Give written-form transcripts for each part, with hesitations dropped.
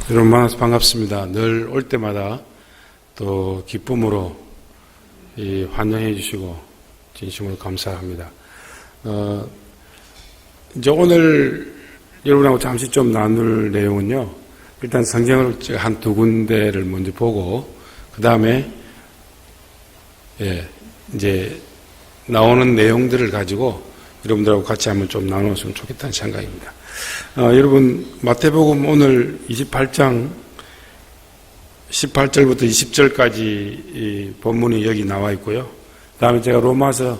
여러분 만나서 반갑습니다. 늘 올 때마다 또 기쁨으로 환영해 주시고 진심으로 감사합니다. 이제 오늘 여러분하고 잠시 좀 나눌 내용은요. 일단 성경을 제가 한 두 군데를 먼저 보고 그 다음에 이제 나오는 내용들을 가지고 여러분들하고 같이 한번 좀 나눴으면 좋겠다는 생각입니다. 여러분 마태복음 오늘 28장 18절부터 20절까지 이 본문이 여기 나와 있고요. 다음에 제가 로마서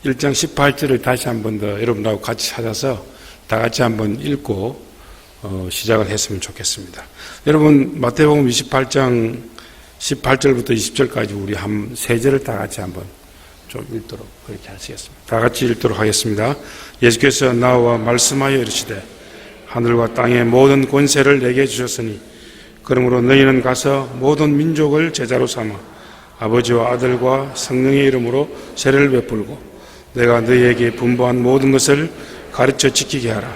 1장 18절을 다시 한번 더 여러분들하고 같이 찾아서 다 같이 한번 읽고 시작을 했으면 좋겠습니다. 여러분 마태복음 28장 18절부터 20절까지 우리 한 세 절을 다 같이 한번 좀 읽도록 그렇게 하시겠습니다. 다 같이 읽도록 하겠습니다. 예수께서 나와 말씀하여 이르시되 하늘과 땅의 모든 권세를 내게 주셨으니 그러므로 너희는 가서 모든 민족을 제자로 삼아 아버지와 아들과 성령의 이름으로 세례를 베풀고 내가 너희에게 분부한 모든 것을 가르쳐 지키게 하라.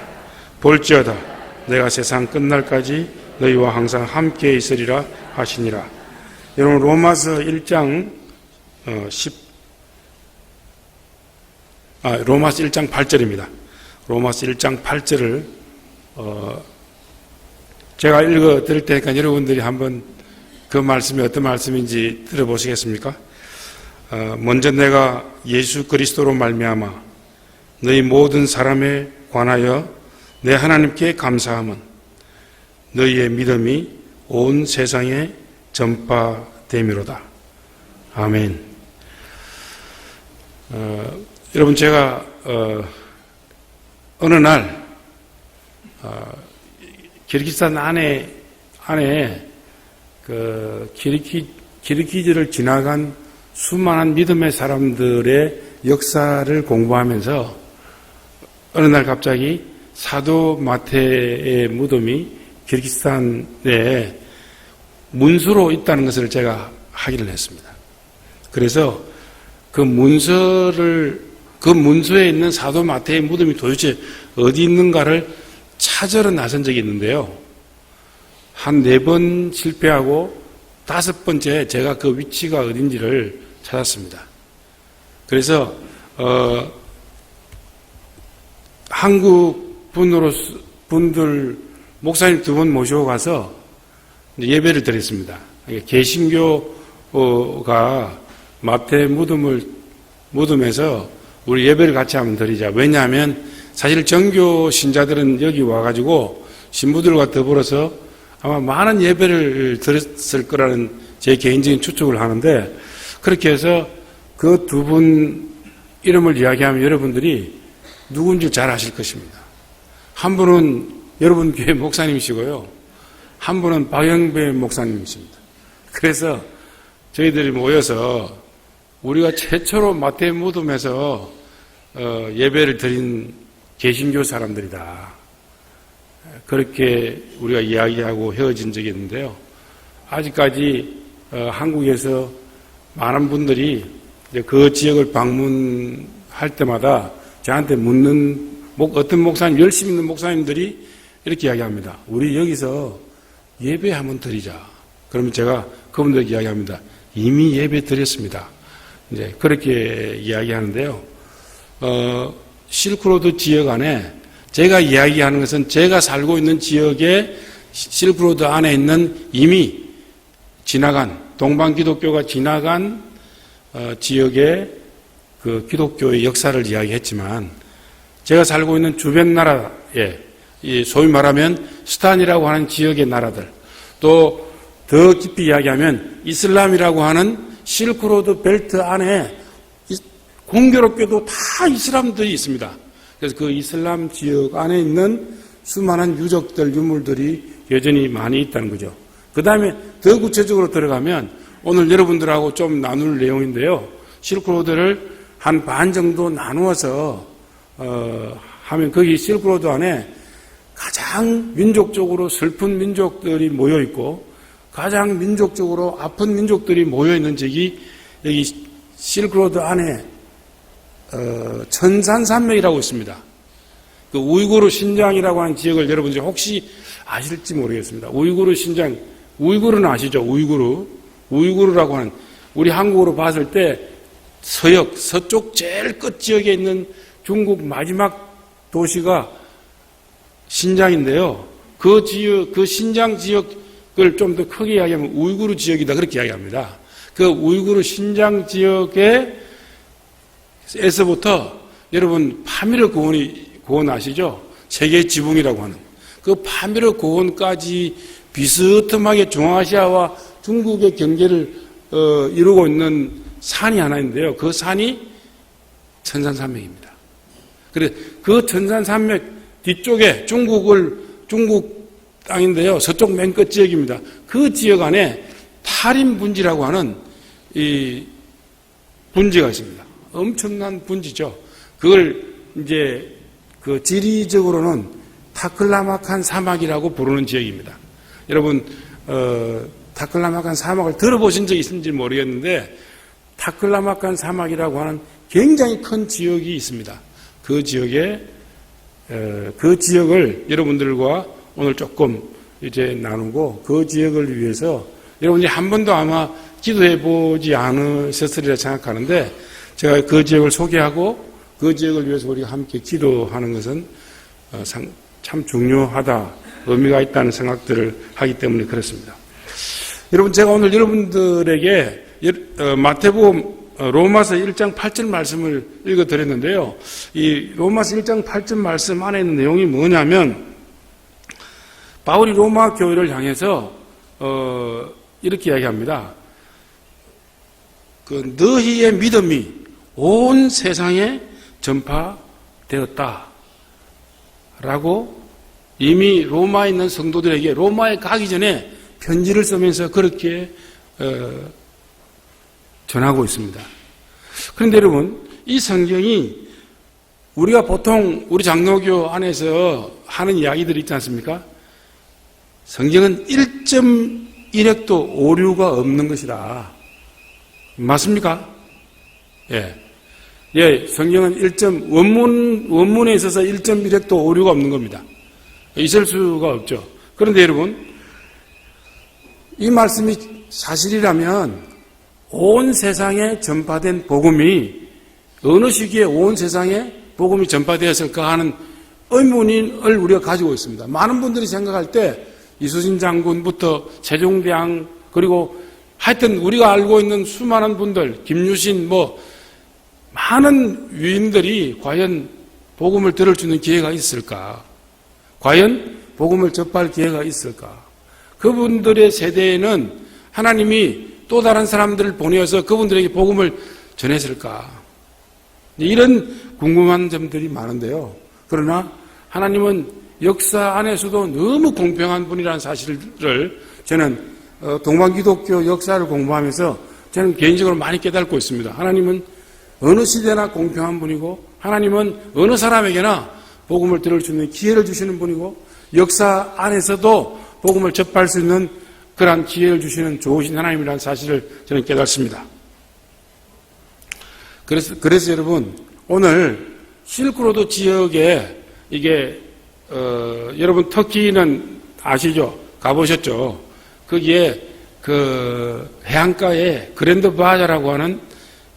볼지어다 내가 세상 끝날까지 너희와 항상 함께 있으리라 하시니라. 여러분 로마서 1장 로마서 1장 8절입니다. 로마서 1장 8절을 제가 읽어 드릴 테니까 여러분들이 한번 그 말씀이 어떤 말씀인지 들어보시겠습니까? 먼저 내가 예수 그리스도로 말미암아 너희 모든 사람에 관하여 내 하나님께 감사함은 너희의 믿음이 온 세상에 전파됨이로다. 아멘. 여러분 제가 어느 날 키르기스탄 안에 그 키르기즈를 지나간 수많은 믿음의 사람들의 역사를 공부하면서 어느 날 갑자기 사도 마태의 무덤이 키르기스탄에 문서로 있다는 것을 제가 확인을 했습니다. 그래서 그 문서에 있는 사도 마태의 무덤이 도대체 어디 있는가를 찾으러 나선 적이 있는데요. 한 4번 실패하고 5번째 제가 그 위치가 어딘지를 찾았습니다. 그래서 한국 분들 목사님 2분 모시고 가서 예배를 드렸습니다. 개신교가 마태 무덤에서 우리 예배를 같이 한번 드리자. 왜냐하면 사실 정교 신자들은 여기 와가지고 신부들과 더불어서 아마 많은 예배를 드렸을 거라는 제 개인적인 추측을 하는데 그렇게 해서 그 2분 이름을 이야기하면 여러분들이 누군지 잘 아실 것입니다. 한 분은 여러분 교회 목사님이시고요. 한 분은 박영배 목사님이십니다. 그래서 저희들이 모여서 우리가 최초로 마태 무덤에서 예배를 드린 개신교 사람들이다. 그렇게 우리가 이야기하고 헤어진 적이 있는데요. 아직까지 한국에서 많은 분들이 그 지역을 방문할 때마다 저한테 묻는 어떤 목사님, 열심히 있는 목사님들이 이렇게 이야기합니다. 우리 여기서 예배 한번 드리자. 그러면 제가 그분들에게 이야기합니다. 이미 예배 드렸습니다. 이제 그렇게 이야기하는데요. 실크로드 지역 안에 제가 이야기하는 것은 제가 살고 있는 지역의 실크로드 안에 있는 이미 지나간 동방 기독교가 지나간 지역의 그 기독교의 역사를 이야기했지만 제가 살고 있는 주변 나라에 소위 말하면 스탄이라고 하는 지역의 나라들 또 더 깊이 이야기하면 이슬람이라고 하는 실크로드 벨트 안에 공교롭게도 다 이슬람들이 있습니다. 그래서 그 이슬람 지역 안에 있는 수많은 유적들, 유물들이 여전히 많이 있다는 거죠. 그 다음에 더 구체적으로 들어가면 오늘 여러분들하고 좀 나눌 내용인데요. 실크로드를 한 반 정도 나누어서 하면 거기 실크로드 안에 가장 민족적으로 슬픈 민족들이 모여 있고 가장 민족적으로 아픈 민족들이 모여 있는 지역이 여기 실크로드 안에 천산산맥이라고 있습니다. 그 우이구르 신장이라고 하는 지역을 여러분들이 혹시 아실지 모르겠습니다. 우이구르 신장, 우이구르는 아시죠? 우이구르라고 하는, 우리 한국으로 봤을 때 서쪽 제일 끝 지역에 있는 중국 마지막 도시가 신장인데요. 그 지역, 그 신장 지역을 좀 더 크게 이야기하면 우이구르 지역이다. 그렇게 이야기합니다. 그 우이구르 신장 지역에서부터 여러분 파미르 고원 아시죠? 세계 지붕이라고 하는 그 파미르 고원까지 비스듬하게 중앙아시아와 중국의 경계를 이루고 있는 산이 하나 있는데요. 그 산이 천산산맥입니다. 그래 그 천산산맥 뒤쪽에 중국 땅인데요. 서쪽 맨 끝 지역입니다. 그 지역 안에 탈인분지라고 하는 이 분지가 있습니다. 엄청난 분지죠. 그걸 이제 그 지리적으로는 타클라마칸 사막이라고 부르는 지역입니다. 여러분 타클라마칸 사막을 들어보신 적이 있는지 모르겠는데 타클라마칸 사막이라고 하는 굉장히 큰 지역이 있습니다. 그 지역을 여러분들과 오늘 조금 이제 나누고 그 지역을 위해서 여러분들이 한 번도 아마 기도해 보지 않으셨으리라 생각하는데 제가 그 지역을 소개하고 그 지역을 위해서 우리가 함께 기도하는 것은 참 중요하다, 의미가 있다는 생각들을 하기 때문에 그렇습니다. 여러분 제가 오늘 여러분들에게 마태복음 로마서 1장 8절 말씀을 읽어드렸는데요. 이 로마서 1장 8절 말씀 안에 있는 내용이 뭐냐면 바울이 로마 교회를 향해서 이렇게 이야기합니다. 그 너희의 믿음이 온 세상에 전파되었다. 라고 이미 로마에 있는 성도들에게 로마에 가기 전에 편지를 쓰면서 그렇게 전하고 있습니다. 그런데 여러분, 이 성경이 우리가 보통 우리 장로교 안에서 하는 이야기들이 있지 않습니까? 성경은 1.1획도 오류가 없는 것이다. 맞습니까? 예, 성경은 원문에 있어서 1.1획도 오류가 없는 겁니다. 있을 수가 없죠. 그런데 여러분, 이 말씀이 사실이라면 온 세상에 전파된 복음이 어느 시기에 온 세상에 복음이 전파되었을까 하는 의문을 우리가 가지고 있습니다. 많은 분들이 생각할 때 이수진 장군부터 세종대왕 그리고 하여튼 우리가 알고 있는 수많은 분들, 김유신 많은 위인들이 과연 복음을 들을 수 있는 기회가 있을까? 과연 복음을 접할 기회가 있을까? 그분들의 세대에는 하나님이 또 다른 사람들을 보내어서 그분들에게 복음을 전했을까? 이런 궁금한 점들이 많은데요. 그러나 하나님은 역사 안에서도 너무 공평한 분이라는 사실을 저는 동방기독교 역사를 공부하면서 저는 개인적으로 많이 깨닫고 있습니다. 하나님은 어느 시대나 공평한 분이고 하나님은 어느 사람에게나 복음을 들을 수 있는 기회를 주시는 분이고 역사 안에서도 복음을 접할 수 있는 그러한 기회를 주시는 좋으신 하나님이라는 사실을 저는 깨닫습니다. 그래서 여러분 오늘 실크로드 지역에 이게 여러분 터키는 아시죠? 가보셨죠? 거기에 그 해안가에 그랜드 바자라고 하는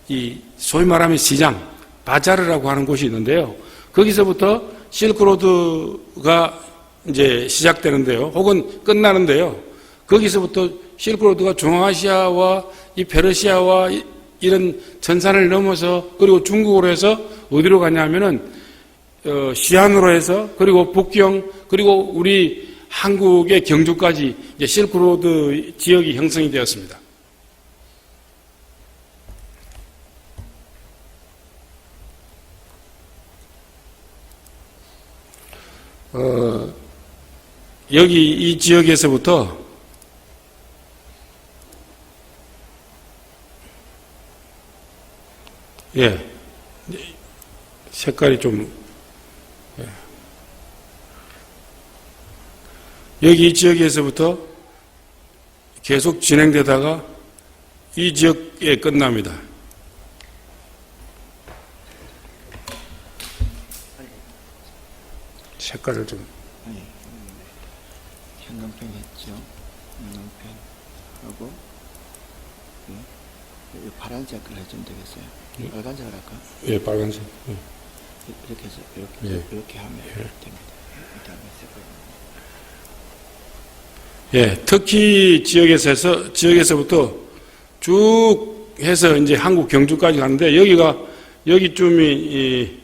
이 소위 말하면 시장 바자르라고 하는 곳이 있는데요. 거기서부터 실크로드가 이제 시작되는데요. 혹은 끝나는데요. 거기서부터 실크로드가 중앙아시아와 이 페르시아와 이런 전산을 넘어서 그리고 중국으로 해서 어디로 가냐면은 시안으로 해서 그리고 북경 그리고 우리 한국의 경주까지 이제 실크로드 지역이 형성이 되었습니다. 여기 이 지역에서부터 색깔이 좀 여기 이 지역에서부터 계속 진행되다가 이 지역에 끝납니다. 색깔을 좀. 아니, 형광펜 했죠. 형광펜 하고 이 파란색을 해주면 되겠어요. 빨간색을 할까? 예, 빨간색. 예. 이렇게 해서 이렇게 하면 됩니다. 이 다음에 색깔. 예, 터키 지역에서부터 쭉 해서 이제 한국 경주까지 가는데 여기쯤이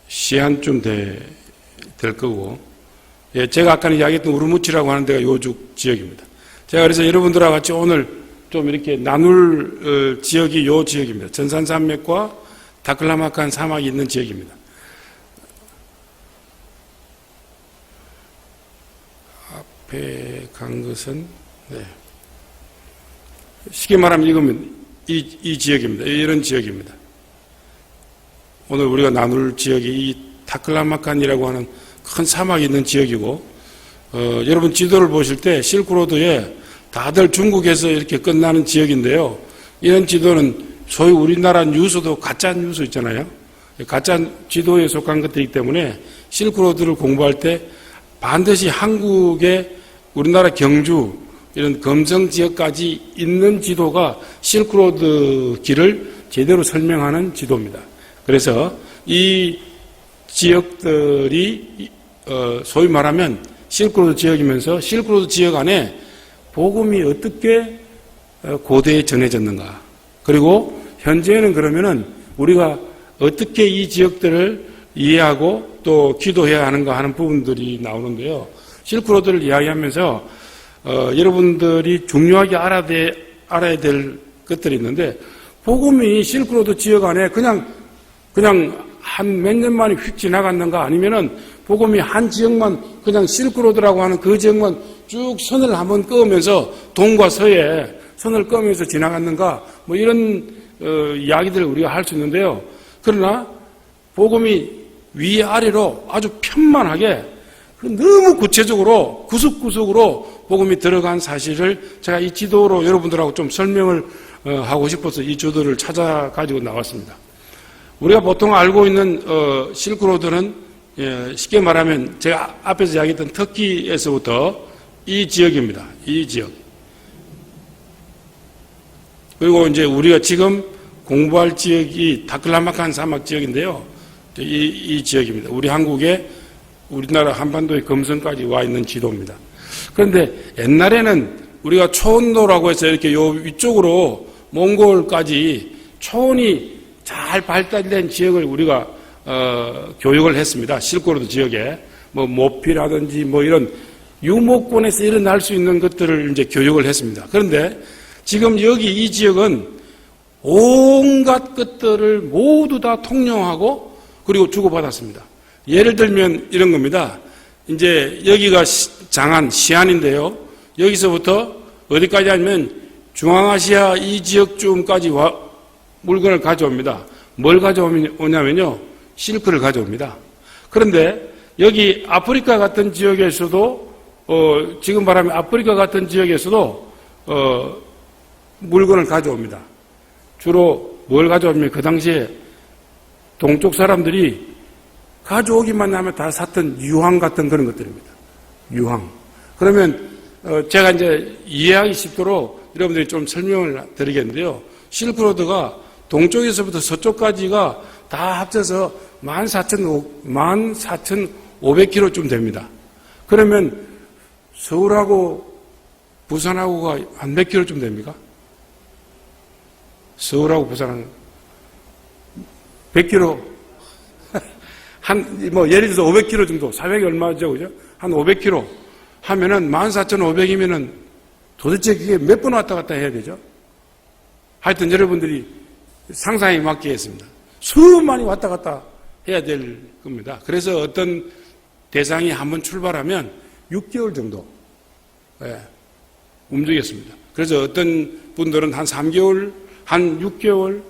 시안쯤 될 거고, 예, 제가 아까 이야기했던 우르무치라고 하는 데가 요죽 지역입니다. 제가 그래서 여러분들하고 같이 오늘 좀 이렇게 나눌 지역이 요 지역입니다. 전산산맥과 다클라마칸 사막이 있는 지역입니다. 앞에 간 것은, 네. 쉽게 말하면 이거면 이 지역입니다. 이런 지역입니다. 오늘 우리가 나눌 지역이 이 다클라마칸이라고 하는 큰 사막이 있는 지역이고, 여러분 지도를 보실 때 실크로드에 다들 중국에서 이렇게 끝나는 지역인데요. 이런 지도는 소위 우리나라 뉴스도 가짜 뉴스 있잖아요. 가짜 지도에 속한 것들이기 때문에 실크로드를 공부할 때 반드시 한국의 우리나라 경주 이런 검정 지역까지 있는 지도가 실크로드 길을 제대로 설명하는 지도입니다. 그래서 이 지역들이 소위 말하면 실크로드 지역이면서 실크로드 지역 안에 복음이 어떻게 고대에 전해졌는가, 그리고 현재는 그러면은 우리가 어떻게 이 지역들을 이해하고 또 기도해야 하는가 하는 부분들이 나오는데요. 실크로드를 이야기하면서 여러분들이 중요하게 알아야 될 것들이 있는데, 복음이 실크로드 지역 안에 그냥 한 몇 년 만에 휙 지나갔는가, 아니면은 복음이 한 지역만 그냥 실크로드라고 하는 그 지역만 쭉 선을 한번 그으면서 동과 서에 선을 그으면서 지나갔는가, 뭐 이런 이야기들을 우리가 할 수 있는데요. 그러나 복음이 위아래로 아주 편만하게 너무 구체적으로 구석구석으로 복음이 들어간 사실을 제가 이 지도로 여러분들하고 좀 설명을 하고 싶어서 이 지도를 찾아가지고 나왔습니다. 우리가 보통 알고 있는 실크로드는 쉽게 말하면 제가 앞에서 이야기했던 터키에서부터 이 지역입니다. 이 지역. 그리고 이제 우리가 지금 공부할 지역이 다클라마칸 사막 지역인데요. 이 지역입니다. 우리나라 한반도의 금성까지 와 있는 지도입니다. 그런데 옛날에는 우리가 초원도라고 해서 이렇게 요 위쪽으로 몽골까지 초원이 잘 발달된 지역을 우리가 교육을 했습니다. 실크로드 지역에 뭐 모피라든지 뭐 이런 유목권에서 일어날 수 있는 것들을 이제 교육을 했습니다. 그런데 지금 여기 이 지역은 온갖 것들을 모두 다 통용하고 그리고 주고받았습니다. 예를 들면 이런 겁니다. 이제 여기가 장안, 시안인데요. 여기서부터 어디까지 하면 중앙아시아 이 지역쯤까지 물건을 가져옵니다. 뭘 가져오냐면요. 실크를 가져옵니다. 그런데 여기 아프리카 같은 지역에서도 지금 말하면 아프리카 같은 지역에서도 물건을 가져옵니다. 주로 뭘 가져오면 그 당시에 동쪽 사람들이 가져오기만 하면 다 샀던 유황 같은 그런 것들입니다. 유황. 그러면 제가 이제 이해하기 쉽도록 여러분들이 좀 설명을 드리겠는데요. 실크로드가 동쪽에서부터 서쪽까지가 다 합쳐서 14,500km쯤 됩니다. 그러면 서울하고 부산하고가 한 몇 킬로쯤 됩니까? 서울하고 부산은 100km, 예를 들어서 500km 정도, 400이 얼마죠, 그죠? 한 500km 하면은 14,500이면은 도대체 그게 몇 번 왔다 갔다 해야 되죠? 하여튼 여러분들이 상상에 맞게 했습니다. 수많이 왔다 갔다 해야 될 겁니다. 그래서 어떤 대상이 한번 출발하면 6개월 정도, 움직였습니다. 그래서 어떤 분들은 한 3개월, 한 6개월,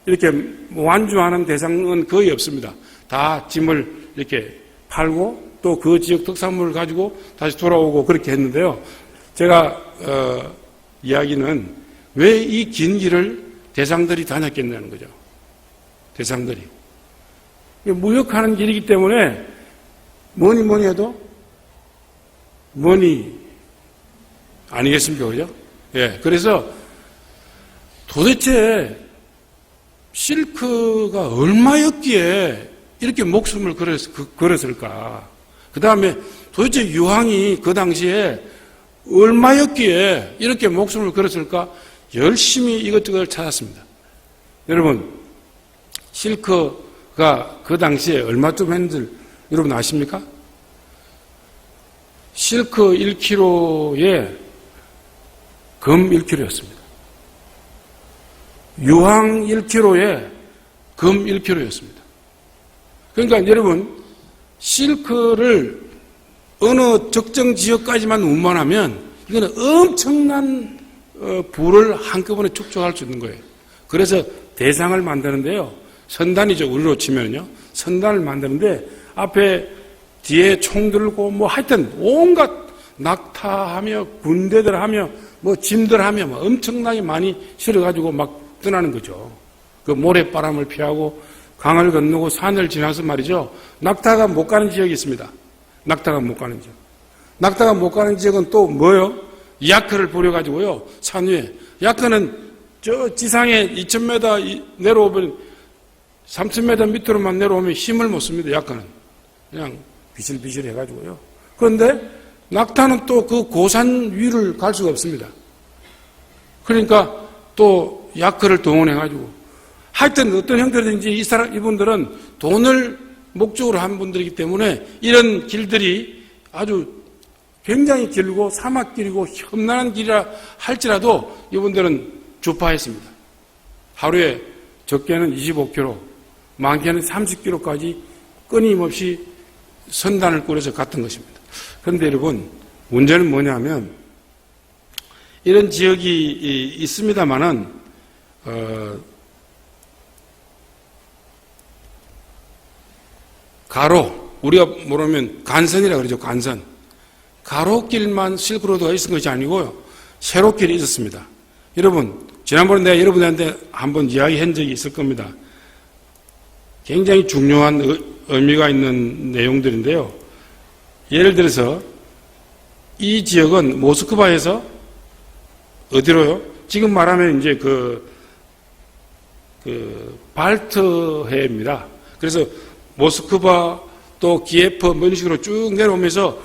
이렇게 완주하는 대상은 거의 없습니다. 다 짐을 이렇게 팔고 또 그 지역 특산물을 가지고 다시 돌아오고 그렇게 했는데요. 제가 이야기는 왜 이 긴 길을 대상들이 다녔겠냐는 거죠. 대상들이. 무역하는 길이기 때문에 뭐니 해도 머니 아니겠습니까? 그죠? 예. 그래서 도대체 실크가 얼마였기에 이렇게 목숨을 걸었을까? 그 다음에 도대체 유황이 그 당시에 얼마였기에 이렇게 목숨을 걸었을까? 열심히 이것저것 찾았습니다. 여러분, 실크가 그 당시에 얼마쯤 했는지 여러분 아십니까? 실크 1kg에 금 1kg였습니다. 유황 1kg에 금 1kg였습니다. 그러니까 여러분, 실크를 어느 적정 지역까지만 운반하면 이거는 엄청난 부를 한꺼번에 축적할 수 있는 거예요. 그래서 대상을 만드는데요. 선단이죠. 우리로 치면요. 선단을 만드는데 앞에 뒤에 총 들고 뭐 하여튼 온갖 낙타하며 군대들 하며 뭐 짐들 하며 막 엄청나게 많이 실어가지고 막 떠나는 거죠. 그 모래바람을 피하고 강을 건너고 산을 지나서 말이죠. 낙타가 못 가는 지역이 있습니다. 낙타가 못 가는 지역. 낙타가 못 가는 지역은 또 뭐요? 야크를 부려가지고요. 산 위에. 야크는 저 지상에 2000m 내려오면 3000m 밑으로만 내려오면 힘을 못 씁니다. 야크는. 그냥 비실비실 해가지고요. 그런데 낙타는 또 그 고산 위를 갈 수가 없습니다. 그러니까 또 야크를 동원해가지고 하여튼 어떤 형태든지 이분들은 돈을 목적으로 한 분들이기 때문에 이런 길들이 아주 굉장히 길고 사막길이고 험난한 길이라 할지라도 이분들은 주파했습니다. 하루에 적게는 25km, 많게는 30km까지 끊임없이 선단을 꾸려서 갔던 것입니다. 그런데 여러분, 문제는 뭐냐면 이런 지역이 있습니다만은 가로, 우리가 모르면 간선이라 그러죠. 간선. 가로길만 실크로드가 있은 것이 아니고요. 세로길이 있었습니다. 여러분, 지난번에 내가 여러분한테 한번 이야기한 적이 있을 겁니다. 굉장히 중요한 의미가 있는 내용들인데요. 예를 들어서 이 지역은 모스크바에서 어디로요? 지금 말하면 이제 발트해입니다. 그래서 모스크바 또 기예프 뭐 이런 식으로 쭉 내려오면서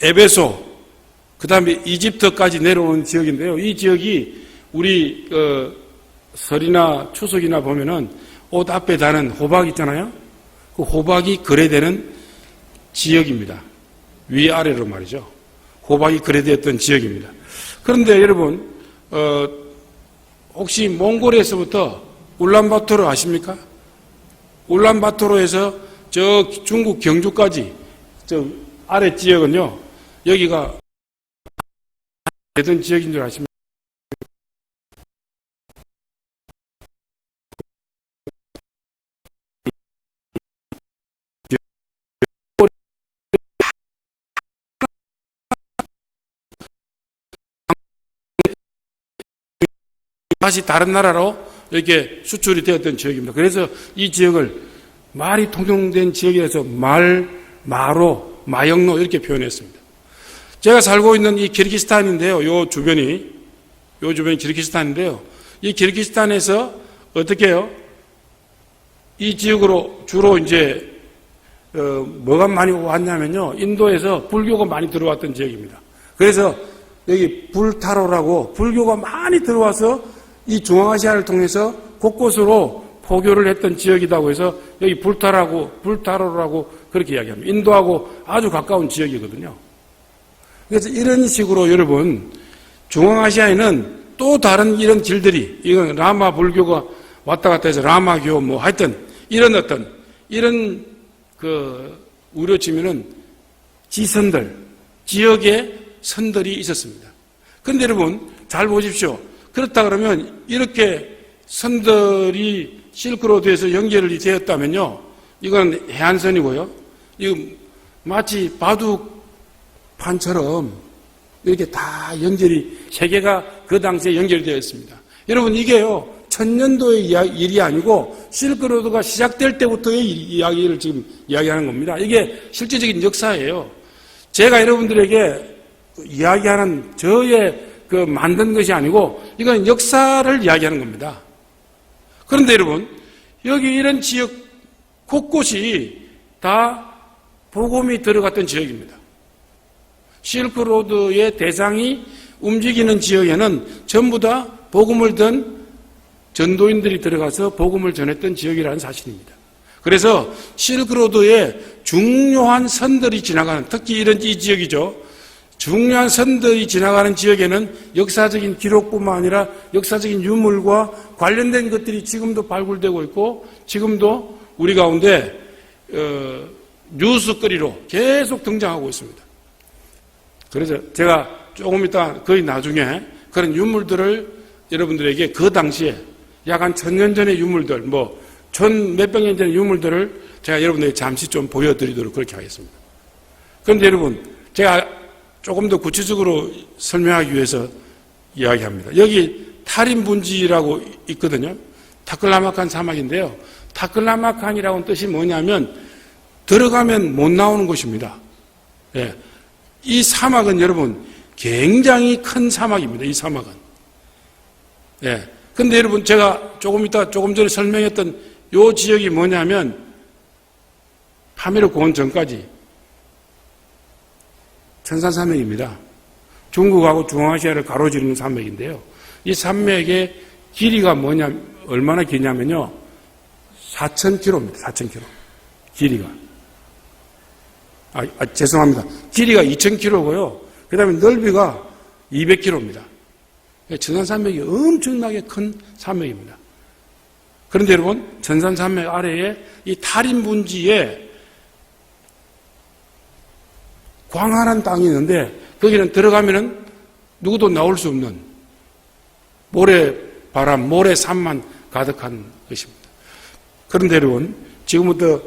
에베소 그 다음에 이집트까지 내려오는 지역인데요. 이 지역이 우리 설이나 추석이나 보면은 옷 앞에 다는 호박 있잖아요. 그 호박이 거래되는 지역입니다. 위아래로 말이죠. 호박이 거래되었던 지역입니다. 그런데 여러분 혹시 몽골에서부터 울란바토르 아십니까? 울란바토르에서 저 중국 경주까지 저 아래 지역은요. 여기가 되던 지역인 줄 아십니까? 다시 다른 나라로 이렇게 수출이 되었던 지역입니다. 그래서 이 지역을 말이 통용된 지역이라서 마로, 마영로 이렇게 표현했습니다. 제가 살고 있는 이 키르기스탄인데요. 요 주변이 키르기스탄인데요. 이 키르기스탄에서 어떻게 해요? 이 지역으로 주로 이제 뭐가 많이 왔냐면요. 인도에서 불교가 많이 들어왔던 지역입니다. 그래서 여기 불타로라고 불교가 많이 들어와서 이 중앙아시아를 통해서 곳곳으로 포교를 했던 지역이라고 해서 여기 불타로라고 그렇게 이야기합니다. 인도하고 아주 가까운 지역이거든요. 그래서 이런 식으로 여러분 중앙아시아에는 또 다른 이런 길들이 이건 라마 불교가 왔다 갔다 해서 라마교 뭐 하여튼 이런 우리로 치면은 지선들 지역의 선들이 있었습니다. 그런데 여러분 잘 보십시오. 그렇다 그러면 이렇게 선들이 실크로드에서 연결이 되었다면요. 이건 해안선이고요. 이거 마치 바둑판처럼 이렇게 다 연결이 세계가 그 당시에 연결되어 있습니다. 여러분 이게요. 천년도의 일이 아니고 실크로드가 시작될 때부터의 이야기를 지금 이야기하는 겁니다. 이게 실제적인 역사예요. 제가 여러분들에게 이야기하는 저의 그 만든 것이 아니고 이건 역사를 이야기하는 겁니다. 그런데 여러분, 여기 이런 지역 곳곳이 다 복음이 들어갔던 지역입니다. 실크로드의 대상이 움직이는 지역에는 전부 다 복음을 든 전도인들이 들어가서 복음을 전했던 지역이라는 사실입니다. 그래서 실크로드에 중요한 선들이 지나가는, 특히 이런 이 지역이죠. 중요한 선들이 지나가는 지역에는 역사적인 기록뿐만 아니라 역사적인 유물과 관련된 것들이 지금도 발굴되고 있고 지금도 우리 가운데 뉴스거리로 계속 등장하고 있습니다. 그래서 제가 조금 이따 거의 나중에 그런 유물들을 여러분들에게 그 당시에 약 한 1000년 전의 유물들, 천 몇백 년 전의 유물들을 제가 여러분들에게 잠시 좀 보여드리도록 그렇게 하겠습니다. 그런데 여러분, 제가 조금 더 구체적으로 설명하기 위해서 이야기합니다. 여기 타림분지라고 있거든요. 타클라마칸 사막인데요. 타클라마칸이라는 뜻이 뭐냐면 들어가면 못 나오는 곳입니다. 예. 이 사막은 여러분 굉장히 큰 사막입니다. 이 사막은. 예. 근데 여러분 제가 조금 전에 설명했던 요 지역이 뭐냐면 파메르 공원 전까지 천산산맥입니다. 중국하고 중앙아시아를 가로지르는 산맥인데요. 이 산맥의 길이가 얼마나 기냐면요. 4,000km입니다. 4,000km. 길이가. 죄송합니다. 길이가 2,000km고요. 그 다음에 넓이가 200km입니다. 천산산맥이 엄청나게 큰 산맥입니다. 그런데 여러분, 천산산맥 아래에 이 타림분지에 광활한 땅이 있는데 거기는 들어가면은 누구도 나올 수 없는 모래바람, 모래산만 가득한 것입니다. 그런데 여러분, 지금부터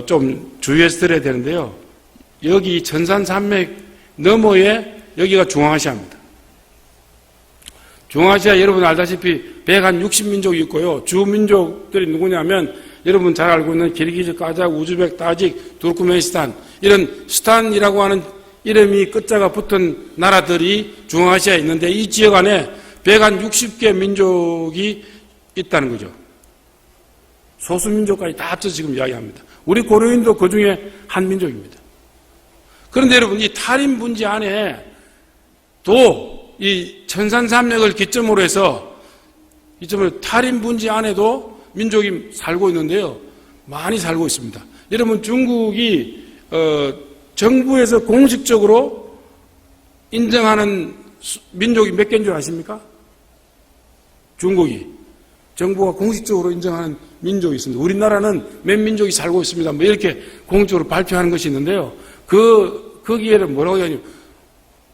좀 주의해서 들어야 되는데요. 여기 천산산맥 너머에 여기가 중앙아시아입니다. 중앙아시아 여러분 알다시피 160민족이 있고요. 주민족들이 누구냐면 여러분 잘 알고 있는 기르기즈, 까자흐, 우즈벡, 타직, 투르크메니스탄 이런 스탄이라고 하는 이름이 끝자가 붙은 나라들이 중앙아시아에 있는데 이 지역 안에 160개 민족이 있다는 거죠. 소수민족까지 다 합쳐서 지금 이야기합니다. 우리 고려인도 그 중에 한 민족입니다. 그런데 여러분 이 타림분지 안에 또 이 천산산맥을 기점으로 해서 타림분지 안에도 민족이 살고 있는데요. 많이 살고 있습니다. 여러분 중국이 정부에서 공식적으로 인정하는 민족이 몇 개인 줄 아십니까? 중국이 정부가 공식적으로 인정하는 민족이 있습니다. 우리나라는 몇 민족이 살고 있습니다. 이렇게 공식적으로 발표하는 것이 있는데요. 거기에는 뭐라고 하냐면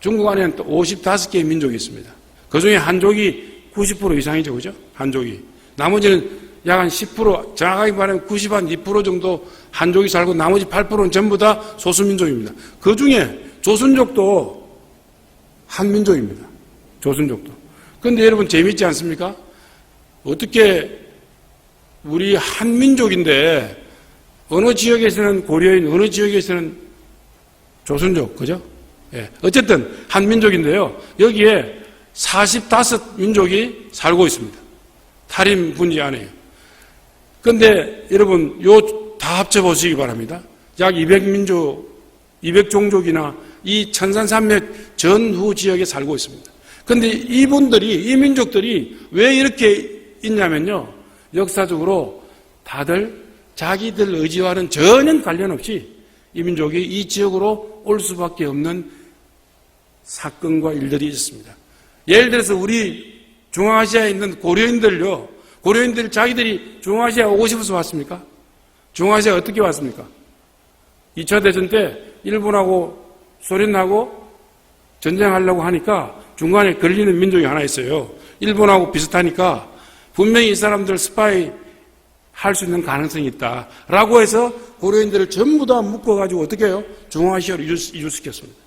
중국 안에는 또 55개의 민족이 있습니다. 그 중에 한족이 90% 이상이죠. 그죠? 한족이. 나머지는 약 한 10%, 정확하게 말하면 92% 정도 한족이 살고 나머지 8%는 전부 다 소수민족입니다. 그 중에 조선족도 한민족입니다. 조선족도. 그런데 여러분 재미있지 않습니까? 어떻게 우리 한민족인데 어느 지역에서는 고려인, 어느 지역에서는 조선족, 그죠? 예. 어쨌든 한민족인데요. 여기에 45민족이 살고 있습니다. 타림분지 안에요. 그런데 여러분 요 다 합쳐보시기 바랍니다. 약 200민족, 200종족이나 이 천산산맥 전후 지역에 살고 있습니다. 그런데 이 민족들이 왜 이렇게 있냐면요. 역사적으로 다들 자기들 의지와는 전혀 관련 없이 이 민족이 이 지역으로 올 수밖에 없는 사건과 일들이 있었습니다. 예를 들어서 우리 중앙아시아에 있는 고려인들요. 고려인들 자기들이 중앙아시아 오고 싶어서 왔습니까? 중앙아시아 어떻게 왔습니까? 2차 대전 때 일본하고 소련하고 전쟁하려고 하니까 중간에 걸리는 민족이 하나 있어요. 일본하고 비슷하니까 분명히 이 사람들 스파이 할 수 있는 가능성이 있다. 라고 해서 고려인들을 전부 다 묶어가지고 어떻게 해요? 중앙아시아로 이주시켰습니다.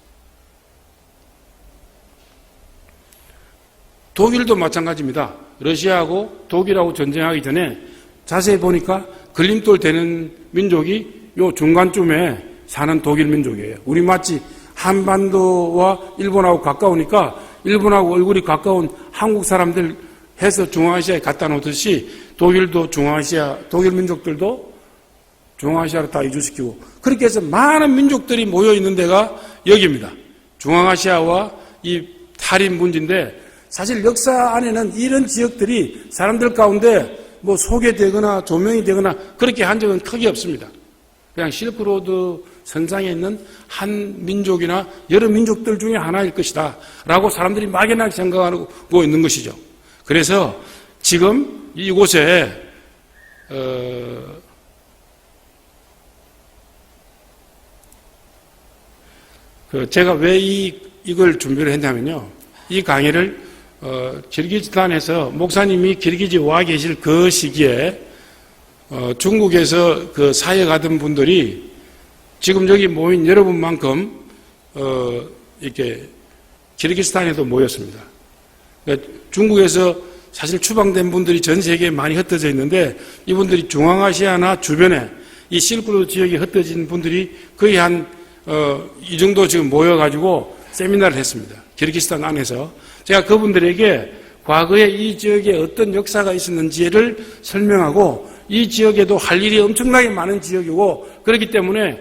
독일도 마찬가지입니다. 러시아하고 독일하고 전쟁하기 전에 자세히 보니까 걸림돌 되는 민족이 요 중간쯤에 사는 독일 민족이에요. 우리 마치 한반도와 일본하고 가까우니까 일본하고 얼굴이 가까운 한국 사람들 해서 중앙아시아에 갖다 놓듯이 독일도 중앙아시아, 독일 민족들도 중앙아시아로 다 이주시키고 그렇게 해서 많은 민족들이 모여 있는 데가 여기입니다. 중앙아시아와 이 탈인 문제인데 사실 역사 안에는 이런 지역들이 사람들 가운데 뭐 소개되거나 조명이 되거나 그렇게 한 적은 크게 없습니다. 그냥 실크로드 선상에 있는 한 민족이나 여러 민족들 중에 하나일 것이다 라고 사람들이 막연하게 생각하고 있는 것이죠. 그래서 지금 이곳에 제가 왜 이걸 준비를 했냐면요. 이 강의를 기르기즈스탄에서 목사님이 기르기즈에 와 계실 그 시기에 중국에서 그 사역하던 분들이 지금 여기 모인 여러분만큼 이렇게 기르기스탄에도 모였습니다. 그러니까 중국에서 사실 추방된 분들이 전 세계에 많이 흩어져 있는데 이분들이 중앙아시아나 주변에 이 실크로드 지역에 흩어진 분들이 거의 이 정도 지금 모여가지고 세미나를 했습니다. 기르기스탄 안에서. 제가 그분들에게 과거에 이 지역에 어떤 역사가 있었는지를 설명하고 이 지역에도 할 일이 엄청나게 많은 지역이고 그렇기 때문에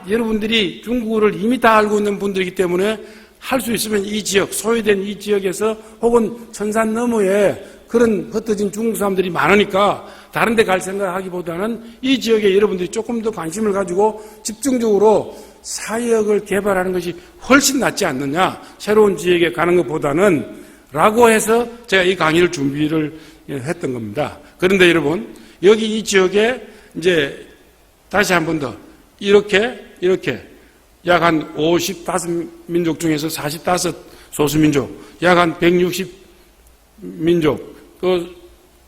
여러분들이 중국어를 이미 다 알고 있는 분들이기 때문에 할 수 있으면 이 지역, 소외된 이 지역에서 혹은 천산 너머에 그런 흩어진 중국 사람들이 많으니까 다른 데 갈 생각하기보다는 이 지역에 여러분들이 조금 더 관심을 가지고 집중적으로 사역을 개발하는 것이 훨씬 낫지 않느냐, 새로운 지역에 가는 것보다는 라고 해서 제가 이 강의를 준비를 했던 겁니다. 그런데 여러분, 여기 이 지역에 이제 다시 한 번 더 이렇게 약 한 55민족 중에서 45 소수민족, 약 한 160민족,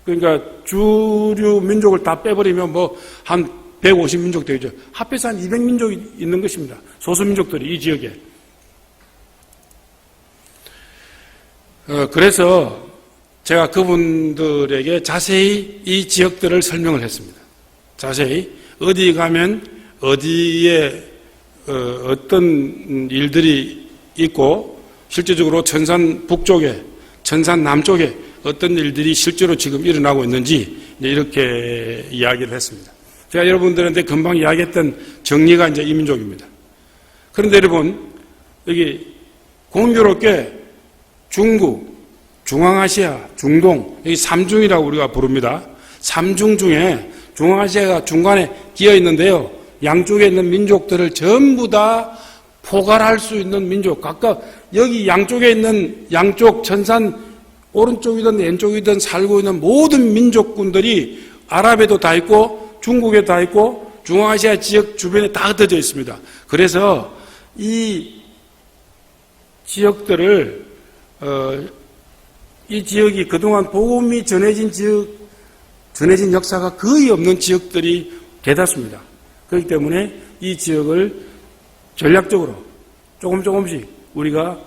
그러니까 주류 민족을 다 빼버리면 뭐 한 150민족 되죠. 합해서 한 200민족이 있는 것입니다. 소수민족들이 이 지역에. 그래서 제가 그분들에게 자세히 이 지역들을 설명을 했습니다. 자세히 어디 가면 어디에 어떤 일들이 있고 실제적으로 천산 북쪽에, 천산 남쪽에 어떤 일들이 실제로 지금 일어나고 있는지 이렇게 이야기를 했습니다. 제가 여러분들한테 금방 이야기했던 정리가 이제 이 민족입니다. 그런데 여러분, 여기 공교롭게 중국, 중앙아시아, 중동, 여기 삼중이라고 우리가 부릅니다. 삼중 중에 중앙아시아가 중간에 끼어 있는데요. 양쪽에 있는 민족들을 전부 다 포괄할 수 있는 민족, 각각 여기 양쪽에 있는 양쪽 천산 오른쪽이든 왼쪽이든 살고 있는 모든 민족군들이 아랍에도 다 있고 중국에 다 있고 중앙아시아 지역 주변에 다 흩어져 있습니다. 그래서 이 지역들을 이 지역이 그동안 복음이 전해진 역사가 거의 없는 지역들이 대다수입니다. 그렇기 때문에 이 지역을 전략적으로 조금씩 우리가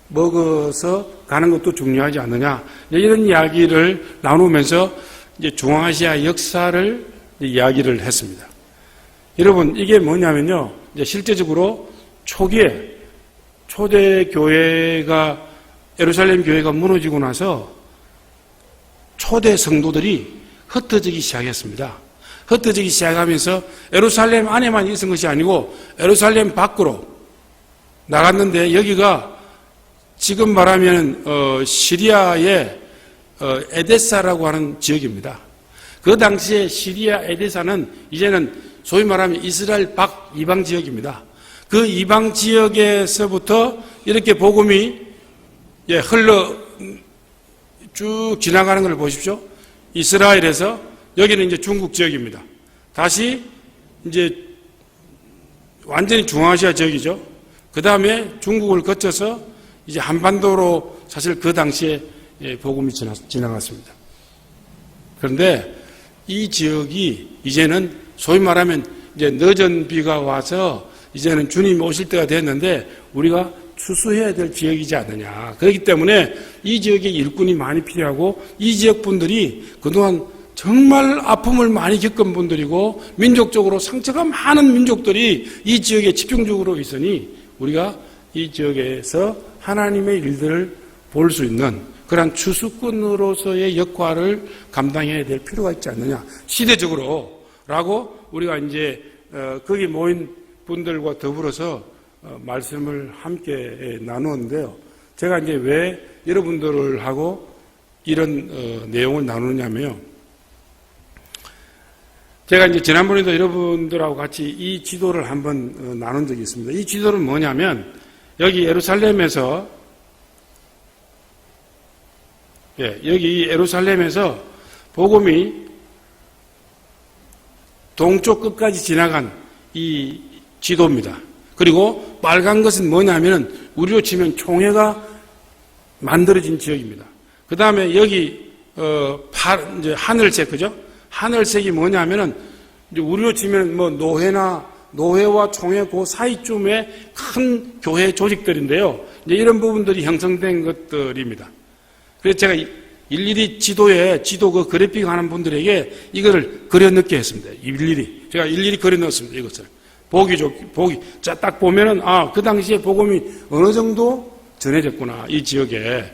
먹어서 가는 것도 중요하지 않느냐, 이런 이야기를 나누면서 이제 중앙아시아 역사를 이야기를 했습니다. 여러분, 이게 뭐냐면요, 이제 실제적으로 초기에 초대 교회가 예루살렘 교회가 무너지고 나서 초대 성도들이 흩어지기 시작했습니다. 흩어지기 시작하면서 예루살렘 안에만 있은 것이 아니고 예루살렘 밖으로 나갔는데 여기가 지금 말하면 시리아의 에데사라고 하는 지역입니다. 그 당시에 시리아 에데사는 이제는 소위 말하면 이스라엘 밖 이방 지역입니다. 그 이방 지역에서부터 이렇게 복음이 흘러 쭉 지나가는 걸 보십시오. 이스라엘에서 여기는 이제 중국 지역입니다. 다시 이제 완전히 중앙아시아 지역이죠. 그 다음에 중국을 거쳐서 이제 한반도로 사실 그 당시에 복음이 지나갔습니다. 그런데 이 지역이 이제는 소위 말하면 이제 늦은 비가 와서 이제는 주님이 오실 때가 됐는데 우리가 수수해야 될 지역이지 않느냐. 그렇기 때문에 이 지역에 일꾼이 많이 필요하고 이 지역 분들이 그동안 정말 아픔을 많이 겪은 분들이고 민족적으로 상처가 많은 민족들이 이 지역에 집중적으로 있으니 우리가 이 지역에서 하나님의 일들을 볼 수 있는 그러한 추수꾼으로서의 역할을 감당해야 될 필요가 있지 않느냐. 시대적으로 라고 우리가 이제 거기 모인 분들과 더불어서 말씀을 함께 나누었는데요. 제가 이제 왜 여러분들을 하고 이런 내용을 나누냐면요. 제가 이제 지난번에도 여러분들하고 같이 이 지도를 한번 나눈 적이 있습니다. 이 지도는 뭐냐면 여기 예루살렘에서 여기 예루살렘에서 복음이 동쪽 끝까지 지나간 이 지도입니다. 그리고 빨간 것은 뭐냐면 우리로 치면 총회가 만들어진 지역입니다. 그 다음에 여기 이제 하늘색 그죠? 하늘색이 뭐냐면은 이제 우리로 치면 뭐 노회와 총회 그 사이쯤에 큰 교회 조직들인데요. 이제 이런 부분들이 형성된 것들입니다. 그래서 제가 일일이 지도 그 그래픽 하는 분들에게 이거를 그려 넣게 했습니다. 제가 일일이 그려 넣었습니다. 이것을. 자, 딱 보면은, 그 당시에 복음이 어느 정도 전해졌구나. 이 지역에.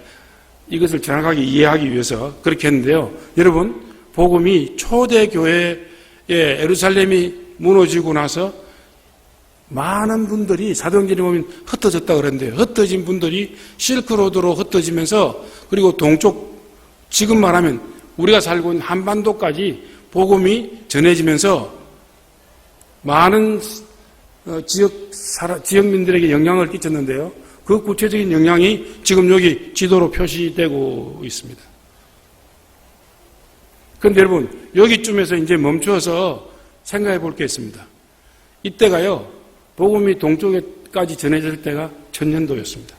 이것을 정확하게 이해하기 위해서 그렇게 했는데요. 여러분, 복음이 초대교회에 예루살렘이 무너지고 나서 많은 분들이 사도행전에 보면 흩어졌다 그랬는데요. 흩어진 분들이 실크로드로 흩어지면서 그리고 동쪽 지금 말하면 우리가 살고 있는 한반도까지 복음이 전해지면서 많은 지역민들에게 영향을 끼쳤는데요. 그 구체적인 영향이 지금 여기 지도로 표시되고 있습니다. 그런데 여러분 여기쯤에서 이제 멈춰서 생각해 볼 게 있습니다. 이때가요. 복음이 동쪽에까지 전해질 때가 천년도였습니다.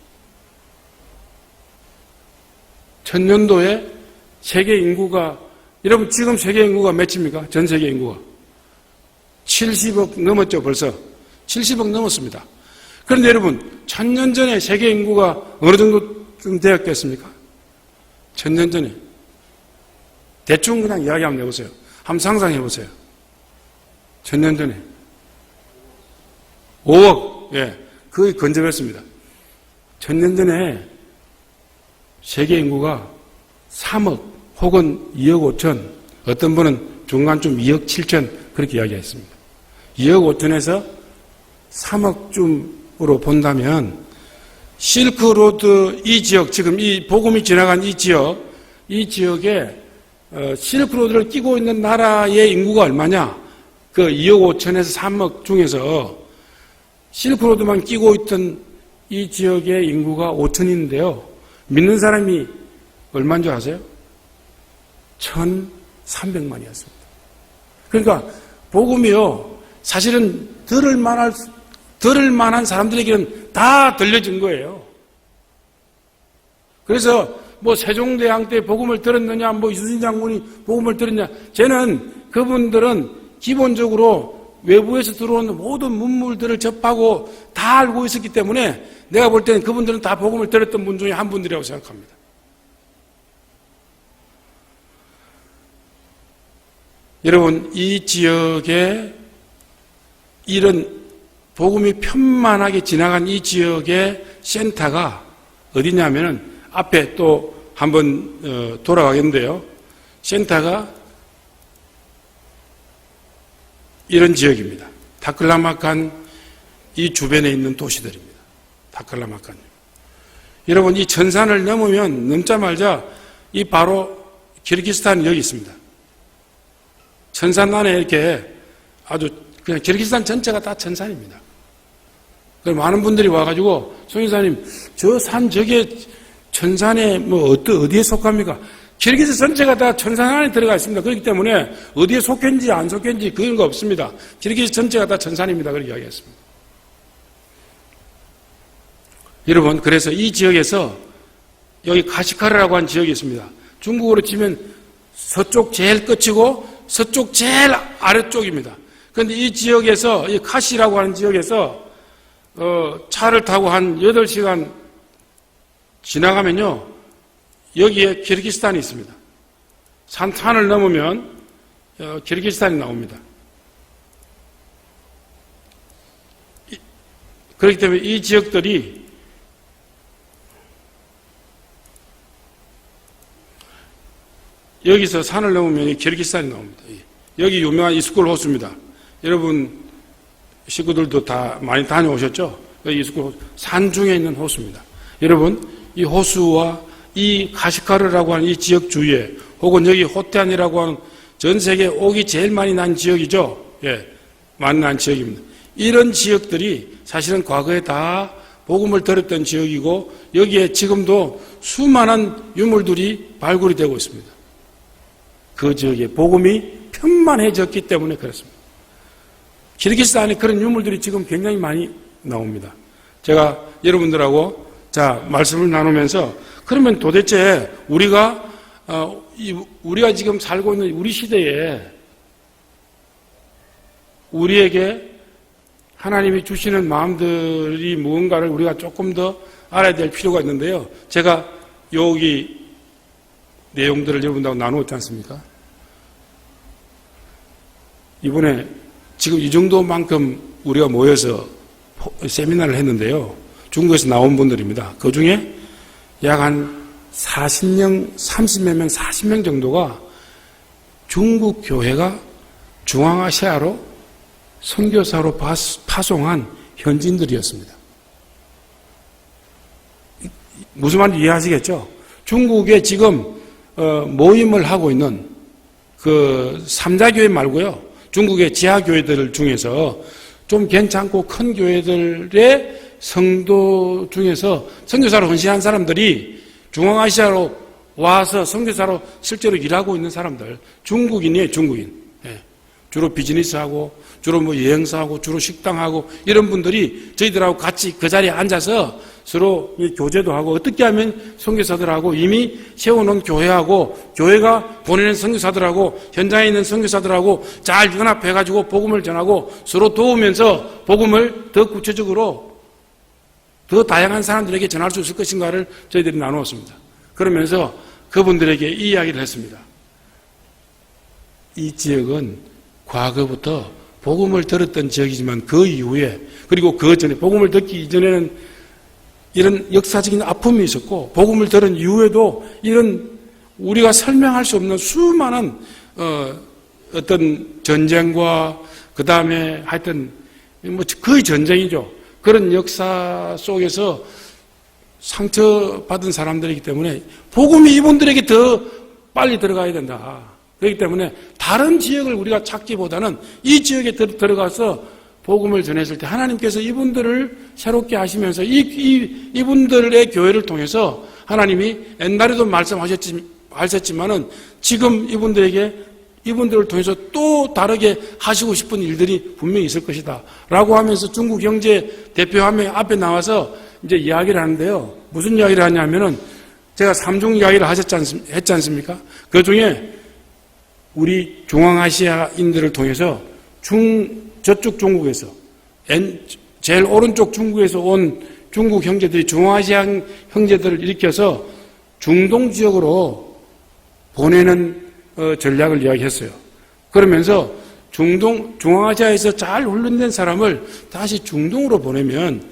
천년도에 세계 인구가 여러분 지금 세계 인구가 몇입니까? 전 세계 인구가 70억 넘었죠. 벌써 70억 넘었습니다. 그런데 여러분 1000년 전에 세계 인구가 어느 정도쯤 되었겠습니까? 1000년 전에 대충 그냥 이야기 한번 해보세요. 한번 상상해 보세요. 1000년 전에 5억, 거의 근접했습니다. 1000년 전에 세계 인구가 3억 혹은 2억 5천, 어떤 분은 중간쯤 2억 7천 그렇게 이야기했습니다. 2억 5천에서 3억쯤으로 본다면 실크로드 이 지역, 지금 이 복음이 지나간 이 지역에 실크로드를 끼고 있는 나라의 인구가 얼마냐? 그 2억 5천에서 3억 중에서 실크로드만 끼고 있던 이 지역의 인구가 5천인데요. 믿는 사람이 얼마인 줄 아세요? 1,300만이었습니다. 그러니까 복음이요. 사실은 들을 만한 사람들에게는 다 들려진 거예요. 그래서 뭐 세종대왕 때 복음을 들었느냐, 뭐 이순신 장군이 복음을 들었냐. 저는 그분들은 기본적으로 외부에서 들어오는 모든 문물들을 접하고 다 알고 있었기 때문에 내가 볼 때는 그분들은 다 복음을 들었던 분 중에 한 분들이라고 생각합니다. 여러분, 이 지역에 이런 복음이 편만하게 지나간 이 지역의 센터가 어디냐면은 앞에 또 한번 돌아가겠는데요. 센터가 이런 지역입니다. 다클라마칸 이 주변에 있는 도시들입니다. 다클라마칸. 여러분 이 천산을 넘자마자 이 바로 키르기스탄이 여기 있습니다. 천산 안에 이렇게 아주 그냥 키르기스탄 전체가 다 천산입니다. 많은 분들이 와가지고 송인사님 저 산 저게 천산에 뭐 어디에 속합니까? 키르기스 전체가 다 천산 안에 들어가 있습니다. 그렇기 때문에 어디에 속했는지 안 속했는지 그런 거 없습니다. 키르기스 전체가 다 천산입니다. 그렇게 이야기했습니다. 여러분, 그래서 이 지역에서 여기 카시카르라고 하는 지역이 있습니다. 중국어로 치면 서쪽 제일 끝이고 서쪽 제일 아래쪽입니다. 그런데 이 지역에서, 이 카시라고 하는 지역에서 차를 타고 한 8시간 지나가면요, 여기에 키르기스탄이 있습니다. 산을 넘으면 키르기스탄이 나옵니다. 그렇기 때문에 이 지역들이 여기서 산을 넘으면 키르기스탄이 나옵니다. 여기 유명한 이스쿨 호수입니다. 여러분 식구들도 다 많이 다녀오셨죠? 이스쿨 호수, 산 중에 있는 호수입니다. 여러분 이 호수와 이 가시카르라고 하는 이 지역 주위에 혹은 여기 호태안이라고 하는 전 세계 옥이 제일 많이 난 지역이죠. 예, 많이 난 지역입니다. 이런 지역들이 사실은 과거에 다 복음을 들었던 지역이고 여기에 지금도 수많은 유물들이 발굴이 되고 있습니다. 그 지역에 복음이 편만해졌기 때문에 그렇습니다. 키르기스탄에 그런 유물들이 지금 굉장히 많이 나옵니다. 제가 여러분들하고 말씀을 나누면서 그러면 도대체 우리가 지금 살고 있는 우리 시대에 우리에게 하나님이 주시는 마음들이 무언가를 우리가 조금 더 알아야 될 필요가 있는데요. 제가 여기 내용들을 여러분들하고 나누었지 않습니까? 이번에 지금 이 정도만큼 우리가 모여서 세미나를 했는데요. 중국에서 나온 분들입니다. 그 중에 약 한 40명, 30몇 명, 40명 정도가 중국 교회가 중앙아시아로 선교사로 파송한 현지인들이었습니다. 무슨 말인지 이해하시겠죠? 중국에 지금 모임을 하고 있는 그 3자 교회 말고요. 중국의 지하 교회들 중에서 좀 괜찮고 큰 교회들의 성도 중에서 선교사로 헌신한 사람들이 중앙아시아로 와서 선교사로 실제로 일하고 있는 사람들, 중국인이에요, 중국인. 예. 주로 비즈니스하고, 주로 여행사하고, 주로 식당하고, 이런 분들이 저희들하고 같이 그 자리에 앉아서 서로 교제도 하고, 어떻게 하면 선교사들하고 이미 세워놓은 교회하고, 교회가 보내는 선교사들하고, 현장에 있는 선교사들하고 잘 연합해가지고 복음을 전하고 서로 도우면서 복음을 더 구체적으로 더 다양한 사람들에게 전할 수 있을 것인가를 저희들이 나누었습니다. 그러면서 그분들에게 이 이야기를 했습니다. 이 지역은 과거부터 복음을 들었던 지역이지만 그 이후에 그리고 그 전에 복음을 듣기 이전에는 이런 역사적인 아픔이 있었고 복음을 들은 이후에도 이런 우리가 설명할 수 없는 수많은 어떤 전쟁과 그 다음에 하여튼 거의 전쟁이죠. 그런 역사 속에서 상처받은 사람들이기 때문에 복음이 이분들에게 더 빨리 들어가야 된다. 그렇기 때문에 다른 지역을 우리가 찾기보다는 이 지역에 들어가서 복음을 전했을 때 하나님께서 이분들을 새롭게 하시면서 이분들의 교회를 통해서 하나님이 옛날에도 말씀하셨지만은 지금 이분들을 통해서 또 다르게 하시고 싶은 일들이 분명히 있을 것이다. 라고 하면서 중국 형제 대표 한 명이 앞에 나와서 이제 이야기를 하는데요. 무슨 이야기를 하냐면은 제가 삼중 이야기를 했지 않습니까? 그 중에 우리 중앙아시아인들을 통해서 저쪽 중국에서 제일 오른쪽 중국에서 온 중국 형제들이 중앙아시아 형제들을 일으켜서 중동 지역으로 보내는 전략을 이야기했어요. 그러면서 중앙아시아에서 잘 훈련된 사람을 다시 중동으로 보내면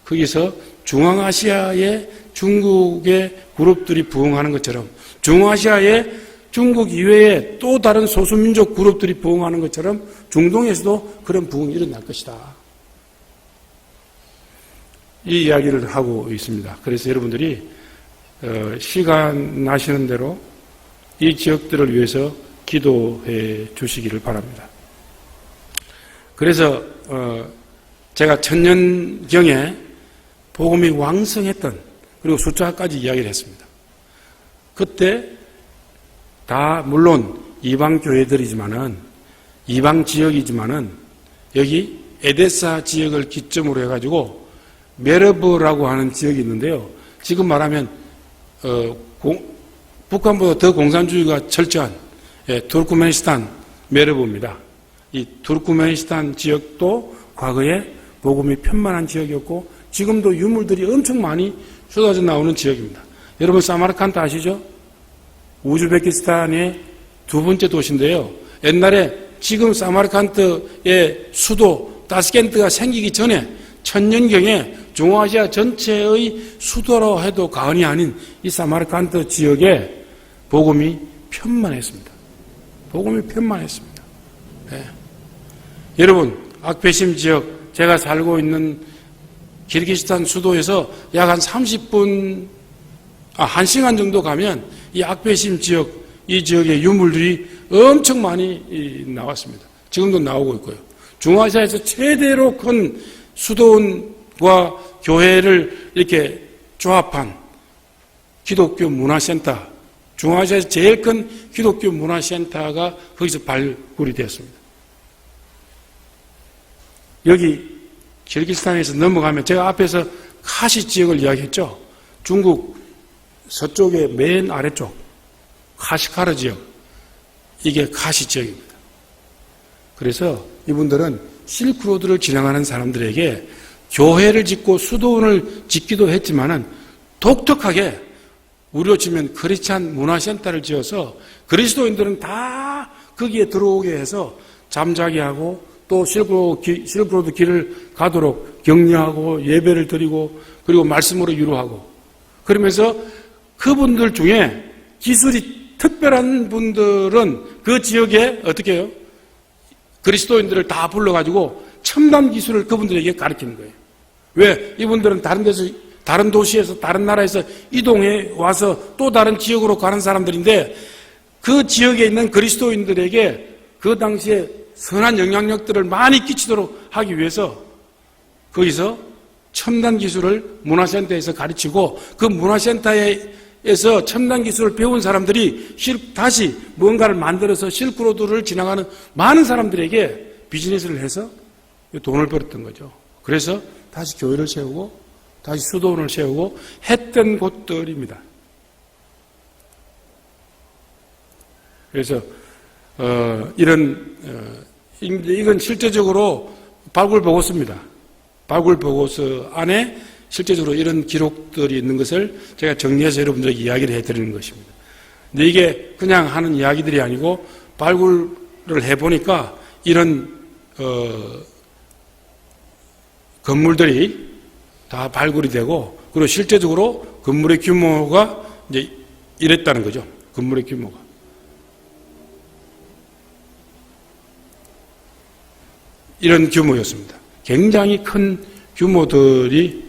거기서 중앙아시아의 중국의 그룹들이 부흥하는 것처럼 중앙아시아의 중국 이외에 또 다른 소수민족 그룹들이 부흥하는 것처럼 중동에서도 그런 부흥이 일어날 것이다. 이 이야기를 하고 있습니다. 그래서 여러분들이 시간 나시는 대로 이 지역들을 위해서 기도해 주시기를 바랍니다. 그래서 제가 천년경에 복음이 왕성했던 그리고 숫자까지 이야기를 했습니다. 그때 다 물론 이방 교회들이지만은 이방 지역이지만은 여기 에데사 지역을 기점으로 해가지고 메르브라고 하는 지역이 있는데요. 지금 말하면 북한보다 더 공산주의가 철저한 투르크메니스탄 메르브입니다. 이 투르크메니스탄 지역도 과거에 복음이 편만한 지역이었고 지금도 유물들이 엄청 많이 쏟아져 나오는 지역입니다. 여러분 사마르칸트 아시죠? 우즈베키스탄의 두 번째 도시인데요. 옛날에 지금 사마르칸트의 수도 타스켄트가 생기기 전에 천년경에 중앙아시아 전체의 수도로 해도 과언이 아닌 이 사마르칸트 지역에 복음이 편만했습니다. 복음이 편만했습니다. 네. 여러분 악베심 지역 제가 살고 있는 키르기스탄 수도에서 약 한 30분 1시간 정도 가면 이 악베심 지역 이 지역의 유물들이 엄청 많이 나왔습니다. 지금도 나오고 있고요. 중앙아시아에서 최대로 큰 수도원과 교회를 이렇게 조합한 기독교 문화센터, 중앙아시아에서 제일 큰 기독교 문화센터가 거기서 발굴이 되었습니다. 여기 키르기스탄에서 넘어가면 제가 앞에서 카시 지역을 이야기했죠. 중국 서쪽의 맨 아래쪽 카시카르 지역, 이게 카시 지역입니다. 그래서 이분들은 실크로드를 지나가는 사람들에게 교회를 짓고 수도원을 짓기도 했지만은 독특하게 우리로 치면 크리스찬 문화센터를 지어서 그리스도인들은 다 거기에 들어오게 해서 잠자게 하고 또 실크로드 길을 가도록 격려하고 예배를 드리고 그리고 말씀으로 위로하고 그러면서 그분들 중에 기술이 특별한 분들은 그 지역에 어떻게 해요? 그리스도인들을 다 불러가지고 첨단 기술을 그분들에게 가르치는 거예요. 왜? 이분들은 다른 데서, 다른 도시에서, 다른 나라에서 이동해 와서 또 다른 지역으로 가는 사람들인데 그 지역에 있는 그리스도인들에게 그 당시에 선한 영향력들을 많이 끼치도록 하기 위해서 거기서 첨단 기술을 문화센터에서 가르치고 그 문화센터에서 첨단 기술을 배운 사람들이 다시 뭔가를 만들어서 실크로드를 지나가는 많은 사람들에게 비즈니스를 해서 돈을 벌었던 거죠. 그래서 다시 교회를 세우고 다시 수도원을 세우고 했던 곳들입니다. 그래서 이건 실제적으로 발굴 보고서입니다. 발굴 보고서 안에 실제적으로 이런 기록들이 있는 것을 제가 정리해서 여러분들에게 이야기를 해드리는 것입니다. 근데 이게 그냥 하는 이야기들이 아니고 발굴을 해보니까 이런 건물들이 다 발굴이 되고 그리고 실제적으로 건물의 규모가 이제 이랬다는 거죠. 건물의 규모가. 이런 규모였습니다. 굉장히 큰 규모들이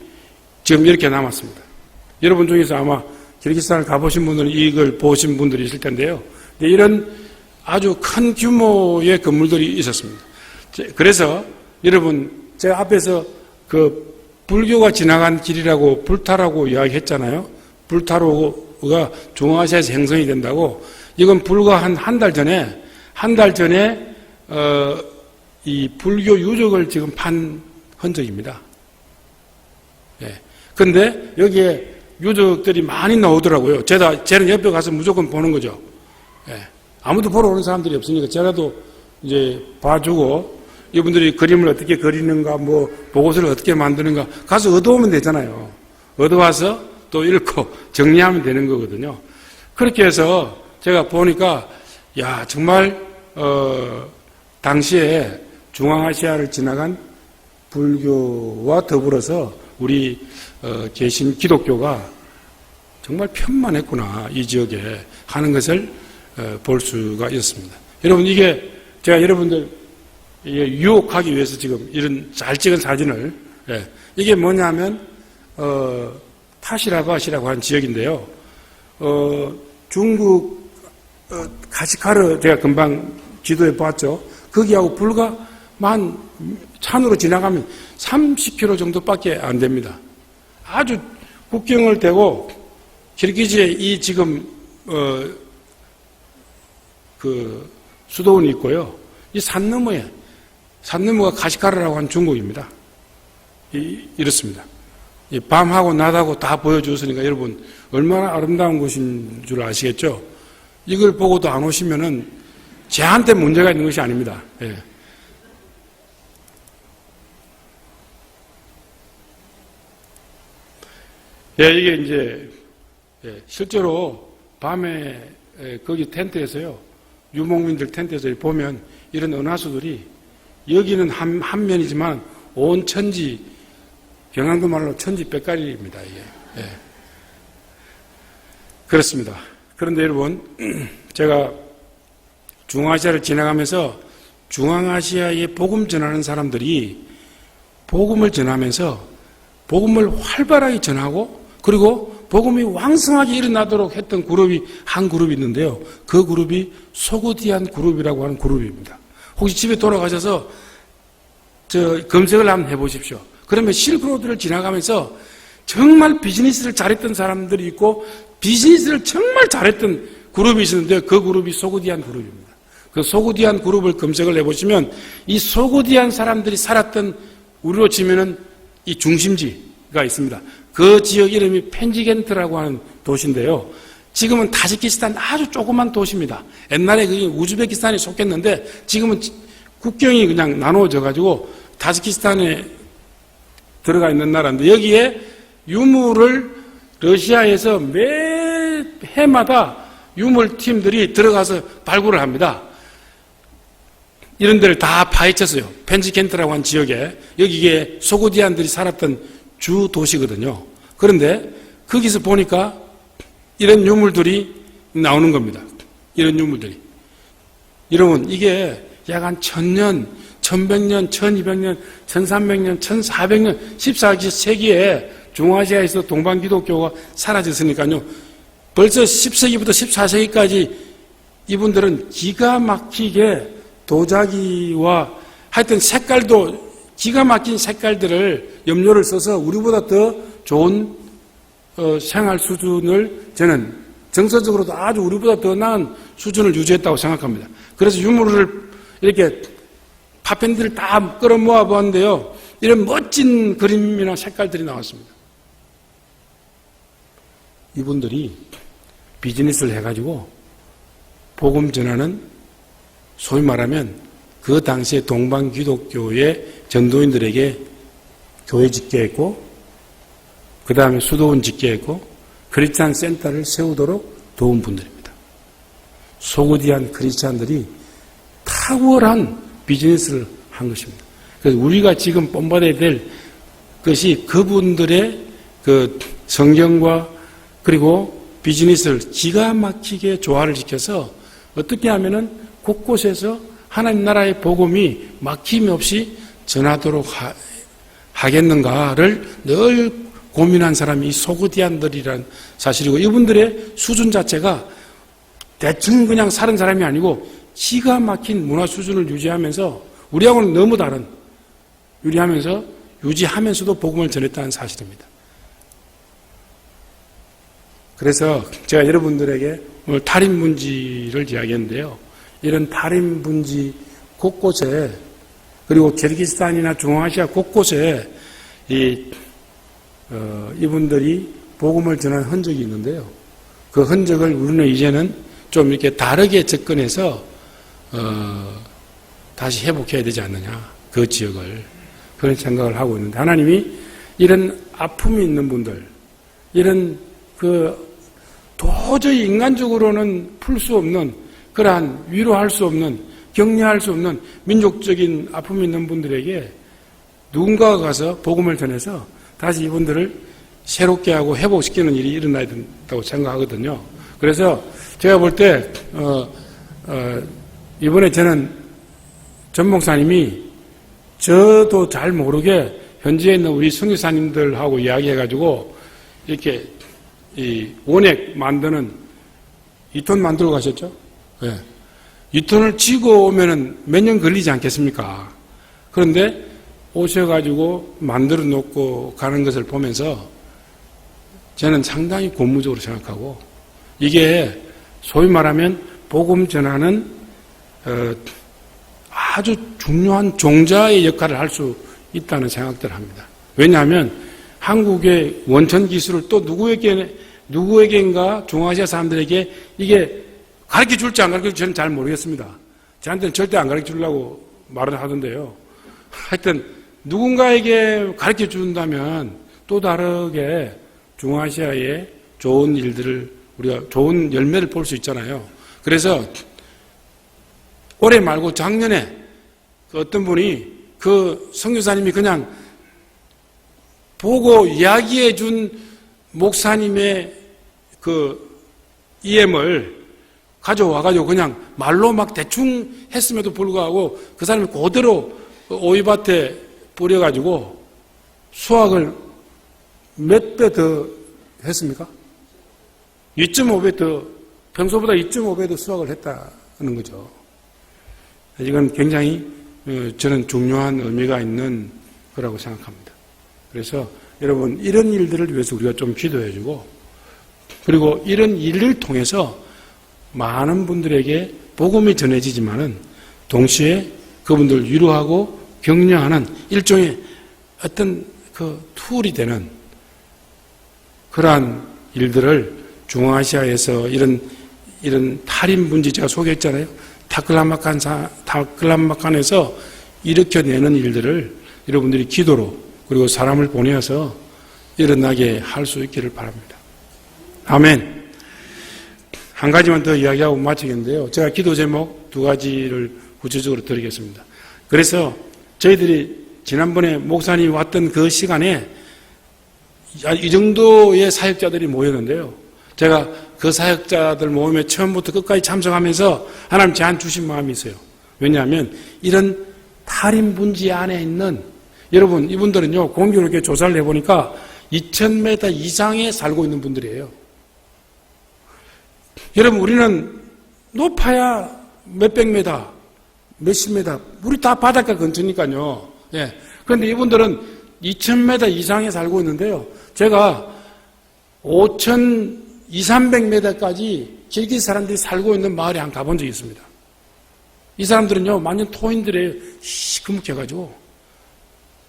지금 이렇게 남았습니다. 여러분 중에서 아마 키르기스탄을 가보신 분들은 이걸 보신 분들이 있을 텐데요. 이런 아주 큰 규모의 건물들이 있었습니다. 그래서 여러분 제가 앞에서 그 불교가 지나간 길이라고 불타라고 이야기했잖아요. 불타로가 중앙아시아에서 형성이 된다고. 이건 불과 한 달 전에 이 불교 유적을 지금 판 흔적입니다. 예. 근데 여기에 유적들이 많이 나오더라고요. 쟤는 옆에 가서 무조건 보는 거죠. 예. 아무도 보러 오는 사람들이 없으니까 제가도 이제 봐주고 이분들이 그림을 어떻게 그리는가, 뭐 보고서를 어떻게 만드는가 가서 얻어오면 되잖아요. 얻어와서 또 읽고 정리하면 되는 거거든요. 그렇게 해서 제가 보니까 야 정말 당시에 중앙아시아를 지나간 불교와 더불어서 우리 개신 기독교가 정말 편만했구나 이 지역에 하는 것을 볼 수가 있었습니다. 여러분 이게 제가 여러분들 유혹하기 위해서 지금 이런 잘 찍은 사진을 이게 뭐냐면 타시라밭이라고 하는 지역인데요. 중국 카시카르 제가 금방 지도에 봤죠. 거기하고 불과 찬으로 지나가면 30km 정도밖에 안 됩니다. 아주 국경을 대고 키르기즈에 이 지금 그 수도원이 있고요. 이 산 너머가 카시카르라고 하는 중국입니다. 이렇습니다. 밤하고 낮하고 다 보여주었으니까 여러분 얼마나 아름다운 곳인 줄 아시겠죠? 이걸 보고도 안 오시면은 저한테 문제가 있는 것이 아닙니다. 예. 이게 이제 실제로 밤에 거기 텐트에서요, 유목민들 텐트에서 보면 이런 은하수들이 여기는 한 면이지만 온 천지, 경상도 말로 천지 빽가리입니다. 이게. 그렇습니다. 그런데 여러분, 제가 중앙아시아를 지나가면서 중앙아시아에 복음 전하는 사람들이 복음을 전하면서 복음을 활발하게 전하고 그리고 복음이 왕성하게 일어나도록 했던 그룹이 한 그룹이 있는데요. 그 그룹이 소고디안 그룹이라고 하는 그룹입니다. 혹시 집에 돌아가셔서 검색을 한번 해보십시오. 그러면 실크로드를 지나가면서 정말 비즈니스를 잘했던 사람들이 있고 비즈니스를 정말 잘했던 그룹이 있었는데 그 그룹이 소고디안 그룹입니다. 그 소고디안 그룹을 검색을 해보시면 이 소고디안 사람들이 살았던 우리로 치면은 이 중심지가 있습니다. 그 지역 이름이 펜지겐트라고 하는 도시인데요. 지금은 타지키스탄 아주 조그만 도시입니다. 옛날에 그게 우즈베키스탄에 속했는데 지금은 국경이 그냥 나누어져 가지고 타지키스탄에 들어가 있는 나라인데 여기에 유물을 러시아에서 매 해마다 유물팀들이 들어가서 발굴을 합니다. 이런 데를 다 파헤쳤어요. 펜지켄트라고 하는 지역에. 여기에 소고디안들이 살았던 주 도시거든요. 그런데 거기서 보니까 이런 유물들이 나오는 겁니다. 이런 유물들이. 여러분, 이게 약 한 1000년, 1100년, 1200년, 1300년, 1400년, 14세기에 중앙아시아에서 동방 기독교가 사라졌으니까요. 벌써 10세기부터 14세기까지 이분들은 기가 막히게 도자기와 하여튼 색깔도 기가 막힌 색깔들을 염료를 써서 우리보다 더 좋은 생활 수준을 저는 정서적으로도 아주 우리보다 더 나은 수준을 유지했다고 생각합니다. 그래서 유물을 이렇게 파편들을 다 끌어모아 보았는데요. 이런 멋진 그림이나 색깔들이 나왔습니다. 이분들이 비즈니스를 해가지고 복음 전하는 소위 말하면 그 당시에 동방 기독교의 전도인들에게 교회 짓게 했고 그 다음에 수도원 짓게 했고 크리스찬 센터를 세우도록 도운 분들입니다. 소고디안 크리스찬들이 탁월한 비즈니스를 한 것입니다. 그래서 우리가 지금 본받아야 될 것이 그분들의 그 성경과 그리고 비즈니스를 기가 막히게 조화를 시켜서 어떻게 하면은 곳곳에서 하나님 나라의 복음이 막힘 없이 전하도록 하겠는가를 늘 고민한 사람이 이 소고디안들이라는 사실이고 이분들의 수준 자체가 대충 그냥 사는 사람이 아니고 기가 막힌 문화 수준을 유지하면서 우리하고는 너무 다른 유지하면서도 복음을 전했다는 사실입니다. 그래서 제가 여러분들에게 오늘 탈인분지를 이야기했는데요. 이런 탈인분지 곳곳에 그리고 키르기스탄이나 중앙아시아 곳곳에 이분들이 복음을 전한 흔적이 있는데요. 그 흔적을 우리는 이제는 좀 이렇게 다르게 접근해서 다시 회복해야 되지 않느냐. 그 지역을. 그런 생각을 하고 있는데 하나님이 이런 아픔이 있는 분들 이런 도저히 인간적으로는 풀 수 없는 그러한 위로할 수 없는 격려할 수 없는 민족적인 아픔이 있는 분들에게 누군가가 가서 복음을 전해서 다시 이분들을 새롭게 하고 회복시키는 일이 일어나야 된다고 생각하거든요. 그래서 제가 볼 때 이번에 저는 전 목사님이 저도 잘 모르게 현지에 있는 우리 선교사님들하고 이야기해가지고 이렇게 이 원액 만드는 2톤 만들어 가셨죠? 네. 2톤을 지고 오면은 몇 년 걸리지 않겠습니까? 그런데 오셔가지고 만들어 놓고 가는 것을 보면서 저는 상당히 고무적으로 생각하고 이게 소위 말하면 복음 전하는 아주 중요한 종자의 역할을 할 수 있다는 생각들을 합니다. 왜냐하면 한국의 원천 기술을 또 누구에게인가 중앙아시아 사람들에게 이게 가르쳐 줄지 안 가르쳐 줄지 저는 잘 모르겠습니다. 저한테는 절대 안 가르쳐 주려고 말을 하던데요. 하여튼 누군가에게 가르쳐 준다면 또 다르게 중앙아시아의 좋은 일들을 우리가 좋은 열매를 볼 수 있잖아요. 그래서 올해 말고 작년에 그 어떤 분이 그 선교사님이 그냥 보고 이야기해 준 목사님의 그 EM을 가져와가지고 그냥 말로 막 대충 했음에도 불구하고 그 사람이 그대로 오이밭에 뿌려가지고 수확을 몇 배 더 했습니까? 2.5배 더, 평소보다 2.5배 더 수확을 했다는 거죠. 이건 굉장히 저는 중요한 의미가 있는 거라고 생각합니다. 그래서 여러분 이런 일들을 위해서 우리가 좀 기도해주고 그리고 이런 일을 통해서 많은 분들에게 복음이 전해지지만은 동시에 그분들 위로하고 격려하는 일종의 어떤 그 툴이 되는 그러한 일들을 중앙아시아에서 이런 탈인 분지 제가 소개했잖아요. 타클라마칸에서 일으켜내는 일들을 여러분들이 기도로 그리고 사람을 보내어서 일어나게 할 수 있기를 바랍니다. 아멘. 한 가지만 더 이야기하고 마치겠는데요. 제가 기도 제목 2가지를 구체적으로 드리겠습니다. 그래서 저희들이 지난번에 목사님이 왔던 그 시간에 이 정도의 사역자들이 모였는데요. 제가 그 사역자들 모임에 처음부터 끝까지 참석하면서 하나님 제안 주신 마음이 있어요. 왜냐하면 이런 탈인 분지 안에 있는 여러분 이분들은요 공교롭게 조사를 해보니까 2000m 이상에 살고 있는 분들이에요. 여러분 우리는 높아야 몇백 메다 몇십 메다 우리 다 바닷가 근처니까요. 예. 그런데 이분들은 2000m 이상에 살고 있는데요. 제가 5200-300m까지 길기 사람들이 살고 있는 마을에 한 가본 적이 있습니다. 이 사람들은요 완전 토인들의 시커멓게가지고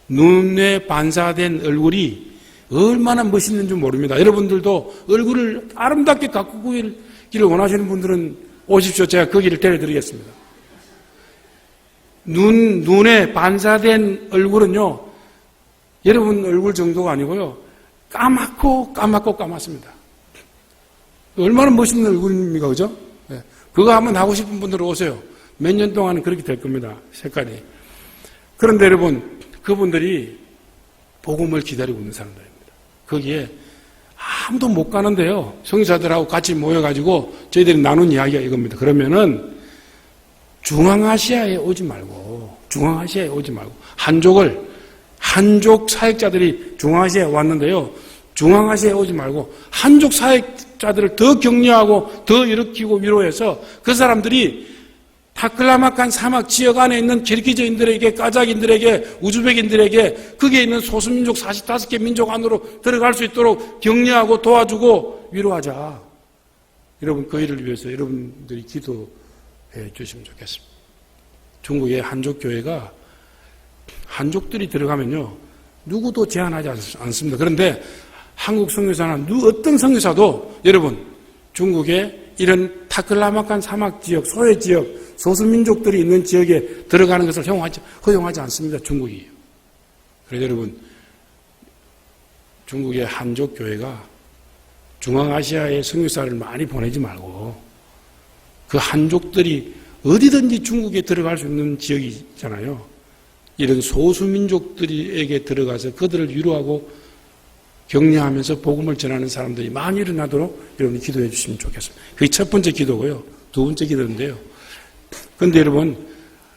눈에 반사된 얼굴이 얼마나 멋있는 줄 모릅니다. 여러분들도 얼굴을 아름답게 가꾸기를 원하시는 분들은 오십시오. 제가 거기를 데려드리겠습니다. 눈에 반사된 얼굴은요 여러분 얼굴 정도가 아니고요 까맣습니다. 얼마나 멋있는 얼굴입니까, 그죠? 네. 그거 한번 하고 싶은 분들 오세요. 몇 년 동안은 그렇게 될 겁니다, 색깔이. 그런데 여러분, 그분들이 복음을 기다리고 있는 사람들입니다. 거기에 아무도 못 가는데요. 성사들하고 같이 모여가지고 저희들이 나눈 이야기가 이겁니다. 그러면은 중앙아시아에 오지 말고, 한족 사역자들이 중앙아시아에 왔는데요. 중앙아시아에 오지 말고 한족 사역자들을 더 격려하고 더 일으키고 위로해서 그 사람들이 타클라마칸 사막 지역 안에 있는 기르기즈인들에게, 까자긴들에게, 우즈벡인들에게 거기에 있는 소수민족 45개 민족 안으로 들어갈 수 있도록 격려하고 도와주고 위로하자. 여러분 그 일을 위해서 여러분들이 기도해 주시면 좋겠습니다. 중국의 한족교회가 한족들이 들어가면요 누구도 제한하지 않습니다. 그런데 한국 선교사나 어떤 선교사도 여러분 중국의 이런 타클라마칸 사막 지역, 소외 지역, 소수민족들이 있는 지역에 들어가는 것을 허용하지 않습니다. 중국이. 그래서 여러분 중국의 한족교회가 중앙아시아에 선교사를 많이 보내지 말고 그 한족들이 어디든지 중국에 들어갈 수 있는 지역이 있잖아요. 이런 소수민족들에게 들어가서 그들을 위로하고 격려하면서 복음을 전하는 사람들이 많이 일어나도록 여러분이 기도해 주시면 좋겠습니다. 그게 첫 번째 기도고요. 두 번째 기도인데요. 그런데 여러분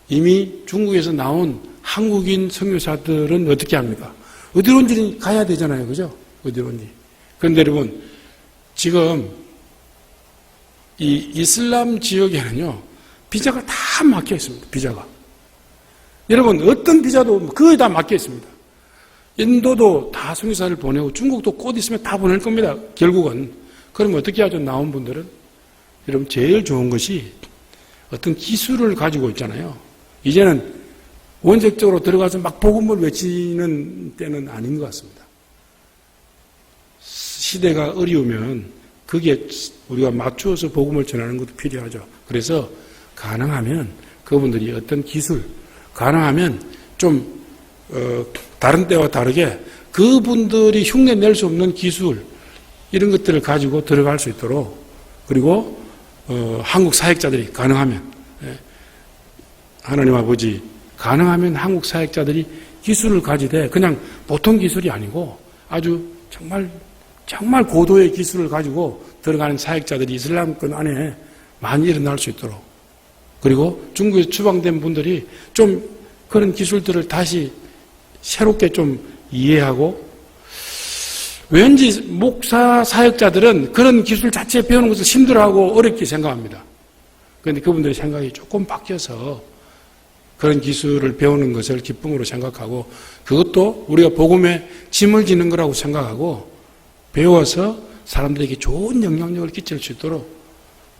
이미 중국에서 나온 한국인 선교사들은 어떻게 합니까? 어디론지 가야 되잖아요. 그죠? 어디론지. 그런데 여러분 지금 이 이슬람 지역에는요 비자가 다 막혀 있습니다. 비자가. 여러분 어떤 비자도 거의 다 막혀 있습니다. 인도도 다 선교사를 보내고 중국도 곧 있으면 다 보낼 겁니다. 결국은. 그럼 어떻게 하죠? 나온 분들은? 여러분 제일 좋은 것이 어떤 기술을 가지고 있잖아요. 이제는 원색적으로 들어가서 막 복음을 외치는 때는 아닌 것 같습니다. 시대가 어려우면 거기에 우리가 맞추어서 복음을 전하는 것도 필요하죠. 그래서 가능하면 그분들이 어떤 기술, 가능하면 좀 다른 때와 다르게 그분들이 흉내 낼 수 없는 기술, 이런 것들을 가지고 들어갈 수 있도록, 그리고 한국 사역자들이 가능하면, 하나님 아버지, 가능하면 한국 사역자들이 기술을 가지되 그냥 보통 기술이 아니고 아주 정말 고도의 기술을 가지고 들어가는 사역자들이 이슬람권 안에 많이 일어날 수 있도록, 그리고 중국에 추방된 분들이 좀 그런 기술들을 다시 새롭게 좀 이해하고, 왠지 목사 사역자들은 그런 기술 자체 배우는 것을 힘들어하고 어렵게 생각합니다. 그런데 그분들의 생각이 조금 바뀌어서 그런 기술을 배우는 것을 기쁨으로 생각하고, 그것도 우리가 복음에 짐을 지는 거라고 생각하고 배워서 사람들에게 좋은 영향력을 끼칠 수 있도록,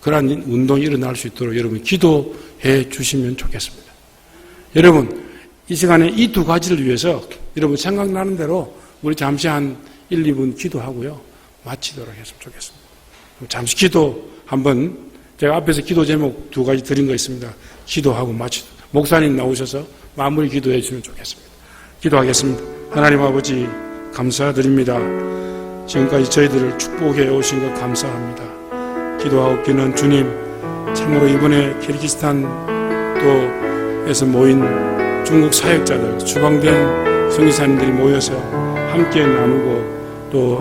그러한 운동이 일어날 수 있도록 여러분이 기도해 주시면 좋겠습니다. 여러분, 이 시간에 이 두 가지를 위해서 여러분 생각나는 대로 우리 잠시 한 1, 2분 기도하고요, 마치도록 했으면 좋겠습니다. 잠시 기도 한번, 제가 앞에서 기도 제목 2가지 드린 거 있습니다. 기도하고 마치도록. 목사님 나오셔서 마무리 기도해 주시면 좋겠습니다. 기도하겠습니다. 하나님 아버지, 감사드립니다. 지금까지 저희들을 축복해 오신 것 감사합니다. 기도하고 기는 주님, 참으로 이번에 키르기스탄 또에서 모인 중국 사역자들, 추방된 선교사님들이 모여서 함께 나누고 또